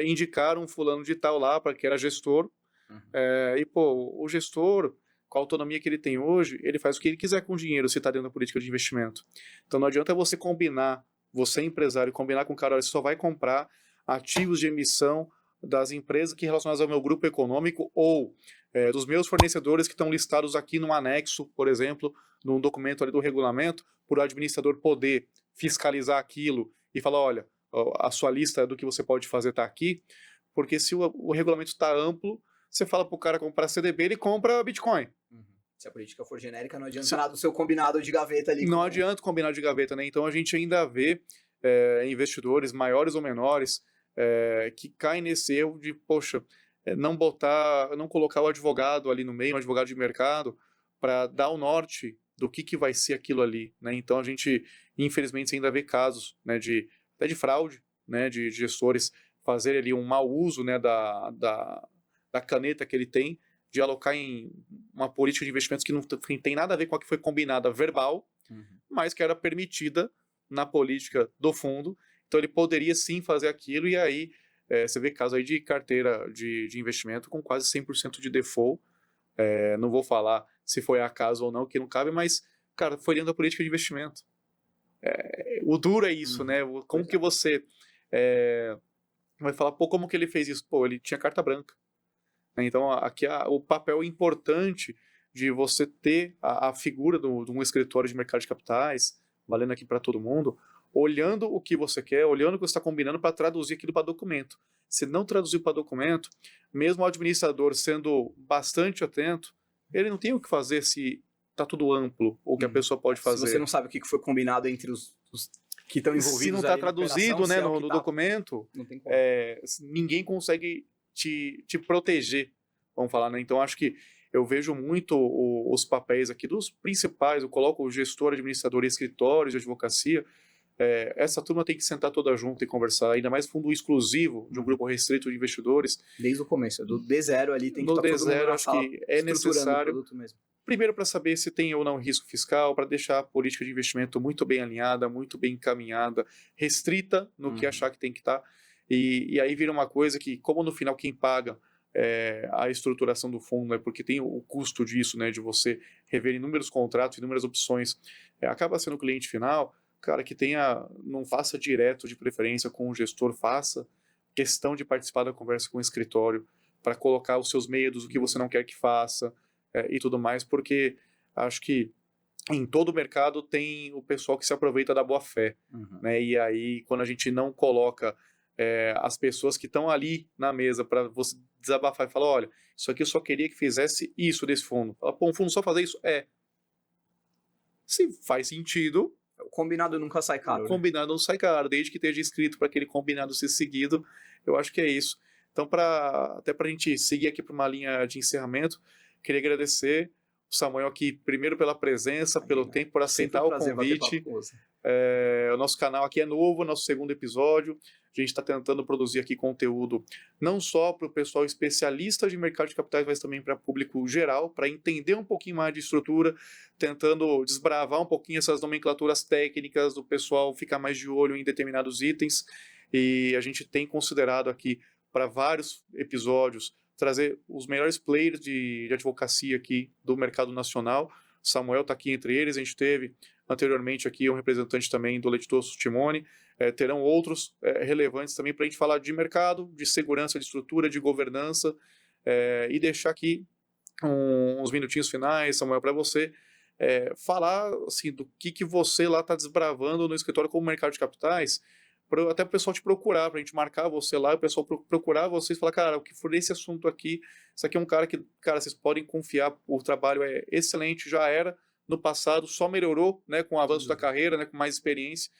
indicaram um fulano de tal lá, que era gestor, e pô, o gestor, com a autonomia que ele tem hoje, ele faz o que ele quiser com o dinheiro se está dentro da política de investimento. Então não adianta você combinar, você empresário, combinar com o cara, olha, você só vai comprar ativos de emissão das empresas que relacionadas ao meu grupo econômico ou dos meus fornecedores que estão listados aqui num anexo, por exemplo, num documento ali do regulamento, por o administrador poder fiscalizar aquilo e falar, olha, a sua lista do que você pode fazer está aqui, porque se o regulamento está amplo, você fala para o cara comprar CDB, ele compra Bitcoin. Se a política for genérica, não adianta nada do seu combinado de gaveta ali. Não adianta combinar de gaveta, né? Então a gente ainda vê investidores maiores ou menores que caem nesse erro de, poxa, não colocar o advogado ali no meio, um advogado de mercado, para dar o norte do que vai ser aquilo ali, né? Então a gente, infelizmente, ainda vê casos, né, até de fraude, né, de gestores fazerem ali um mau uso, né, da caneta que ele tem, de alocar em uma política de investimentos que não tem nada a ver com a que foi combinada verbal, mas que era permitida na política do fundo. Então ele poderia sim fazer aquilo, e aí você vê casos aí de carteira de investimento com quase 100% de default. Não vou falar se foi acaso ou não, que não cabe, mas, cara, foi dentro da política de investimento. O duro é isso, né? Como que você vai falar, pô, como que ele fez isso? Pô, ele tinha carta branca. Então, aqui o papel importante de você ter a figura de um escritório de mercado de capitais, valendo aqui para todo mundo, olhando o que você quer, olhando o que você está combinando para traduzir aquilo para documento. Se não traduzir para documento, mesmo o administrador sendo bastante atento, ele não tem o que fazer se está tudo amplo, ou que a pessoa pode fazer. Se você não sabe o que foi combinado entre os que estão envolvidos, se não está traduzido, né, no documento, não tem como. Ninguém consegue te proteger, vamos falar, né? Então acho que eu vejo muito os papéis aqui dos principais, eu coloco o gestor, administrador e escritórios de advocacia. Essa turma tem que sentar toda junto e conversar, ainda mais fundo exclusivo de um grupo restrito de investidores. Desde o começo, do D0 ali tem que No estar todo mundo D0 na acho sala, que é estruturando o necessário, produto mesmo. primeiro para saber se tem ou não risco fiscal, para deixar a política de investimento muito bem alinhada, muito bem encaminhada, restrita no que achar que tem que estar, e aí vira uma coisa que, como no final quem paga a estruturação do fundo, porque tem o custo disso, né, de você rever inúmeros contratos, inúmeras opções, acaba sendo o cliente final, cara, que não faça direto de preferência com o gestor, faça questão de participar da conversa com o escritório, para colocar os seus medos, o que você não quer que faça, e tudo mais, porque acho que em todo o mercado tem o pessoal que se aproveita da boa fé, né? E aí, quando a gente não coloca as pessoas que estão ali na mesa para você desabafar e falar, olha, isso aqui eu só queria que fizesse isso desse fundo. Fala, pô, um fundo só fazer isso? Se faz sentido, o combinado nunca sai caro. O combinado não sai caro, desde que esteja escrito para aquele combinado ser seguido, eu acho que é isso. Então, até para a gente seguir aqui para uma linha de encerramento, queria agradecer o Samuel aqui, primeiro pela presença, pelo tempo, por aceitar o convite. O nosso canal aqui é novo, nosso segundo episódio. A gente está tentando produzir aqui conteúdo não só para o pessoal especialista de mercado de capitais, mas também para público geral, para entender um pouquinho mais de estrutura, tentando desbravar um pouquinho essas nomenclaturas técnicas, do pessoal ficar mais de olho em determinados itens. E a gente tem considerado aqui, para vários episódios, trazer os melhores players de advocacia aqui do mercado nacional. Samuel está aqui entre eles, a gente teve anteriormente aqui um representante também do Leitoso Timone, terão outros relevantes também para a gente falar de mercado, de segurança, de estrutura, de governança, e deixar aqui uns minutinhos finais, Samuel, para você falar assim, do que você lá está desbravando no escritório como mercado de capitais, até para o pessoal te procurar, para a gente marcar você lá, o pessoal procurar vocês e falar, cara, o que for esse assunto aqui, isso aqui é um cara que, cara, vocês podem confiar, o trabalho é excelente, já era no passado, só melhorou, né, com o avanço da carreira, né, com mais experiência.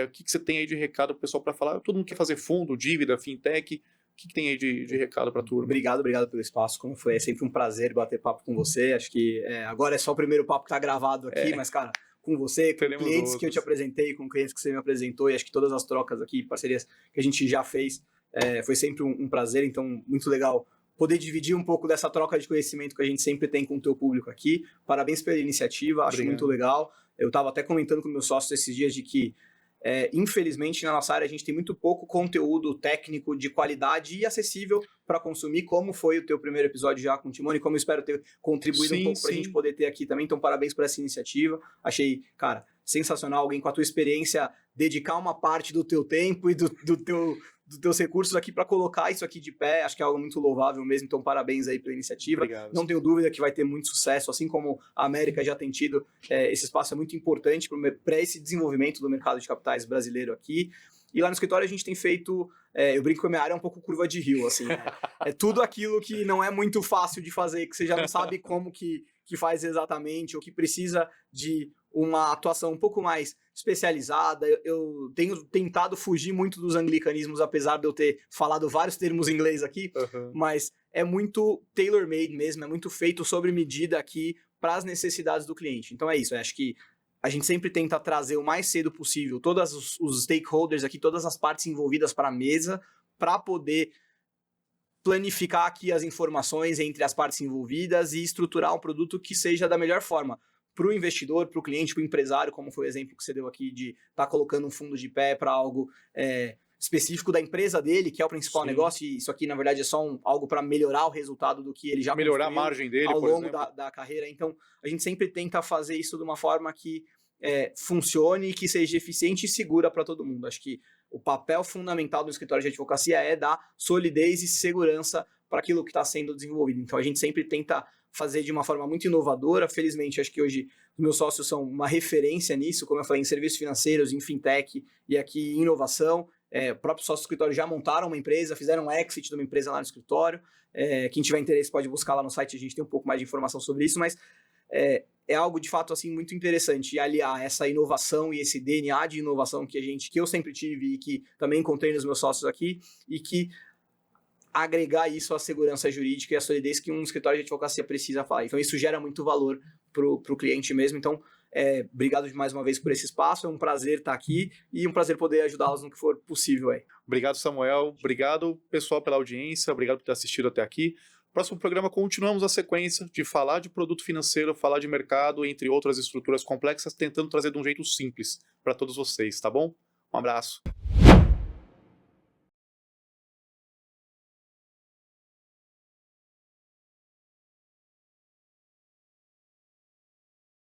O que você tem aí de recado para o pessoal para falar? Todo mundo quer fazer fundo, dívida, fintech, o que tem aí de recado para a turma? Obrigado pelo espaço, como foi, é sempre um prazer bater papo com você, acho que agora é só o primeiro papo que está gravado aqui, mas, cara, com você, com clientes outros que eu te apresentei, com clientes que você me apresentou, e acho que todas as trocas aqui, parcerias que a gente já fez, foi sempre um prazer, então muito legal poder dividir um pouco dessa troca de conhecimento que a gente sempre tem com o teu público aqui. Parabéns pela iniciativa, acho muito legal. Eu estava até comentando com meus sócios esses dias de que, infelizmente, na nossa área a gente tem muito pouco conteúdo técnico de qualidade e acessível para consumir, como foi o teu primeiro episódio já com o Timone, como eu espero ter contribuído um pouco para a gente poder ter aqui também. Então, parabéns por essa iniciativa. Achei, cara, sensacional alguém com a tua experiência dedicar uma parte do teu tempo e dos teus recursos aqui para colocar isso aqui de pé. Acho que é algo muito louvável mesmo, então parabéns aí pela iniciativa. Obrigado. Não tenho dúvida que vai ter muito sucesso, assim como a América já tem tido. Esse espaço é muito importante para esse desenvolvimento do mercado de capitais brasileiro aqui. E lá no escritório a gente tem feito, eu brinco que a minha área é um pouco curva de rio, assim, né? É tudo aquilo que não é muito fácil de fazer, que você já não sabe como que faz exatamente, ou que precisa de uma atuação um pouco mais especializada. Eu tenho tentado fugir muito dos anglicanismos, apesar de eu ter falado vários termos em inglês aqui, mas é muito tailor-made mesmo, é muito feito sobre medida aqui para as necessidades do cliente. Então é isso, eu acho que a gente sempre tenta trazer o mais cedo possível todos os stakeholders aqui, todas as partes envolvidas para a mesa, para poder planificar aqui as informações entre as partes envolvidas e estruturar um produto que seja da melhor forma para o investidor, para o cliente, para o empresário, como foi o exemplo que você deu aqui de estar colocando um fundo de pé para algo específico da empresa dele, que é o principal negócio, e isso aqui, na verdade, é só algo para melhorar o resultado do que ele já melhorar a margem dele, ao longo da carreira. Então, a gente sempre tenta fazer isso de uma forma que funcione, que seja eficiente e segura para todo mundo. Acho que o papel fundamental do escritório de advocacia é dar solidez e segurança para aquilo que está sendo desenvolvido. Então, a gente sempre tenta fazer de uma forma muito inovadora. Felizmente, acho que hoje os meus sócios são uma referência nisso, como eu falei, em serviços financeiros, em fintech e aqui em inovação. O próprio sócio do escritório já montaram uma empresa, fizeram um exit de uma empresa lá no escritório. Quem tiver interesse pode buscar lá no site, a gente tem um pouco mais de informação sobre isso, mas é algo de fato assim muito interessante, e aliar essa inovação e esse DNA de inovação que eu sempre tive e que também encontrei nos meus sócios aqui, e que agregar isso à segurança jurídica e à solidez que um escritório de advocacia precisa falar. Então, isso gera muito valor para o cliente mesmo. Então, obrigado mais uma vez por esse espaço. É um prazer estar aqui e um prazer poder ajudá-los no que for possível aí. Obrigado, Samuel. Obrigado, pessoal, pela audiência. Obrigado por ter assistido até aqui. Próximo programa, continuamos a sequência de falar de produto financeiro, falar de mercado, entre outras estruturas complexas, tentando trazer de um jeito simples para todos vocês, tá bom? Um abraço.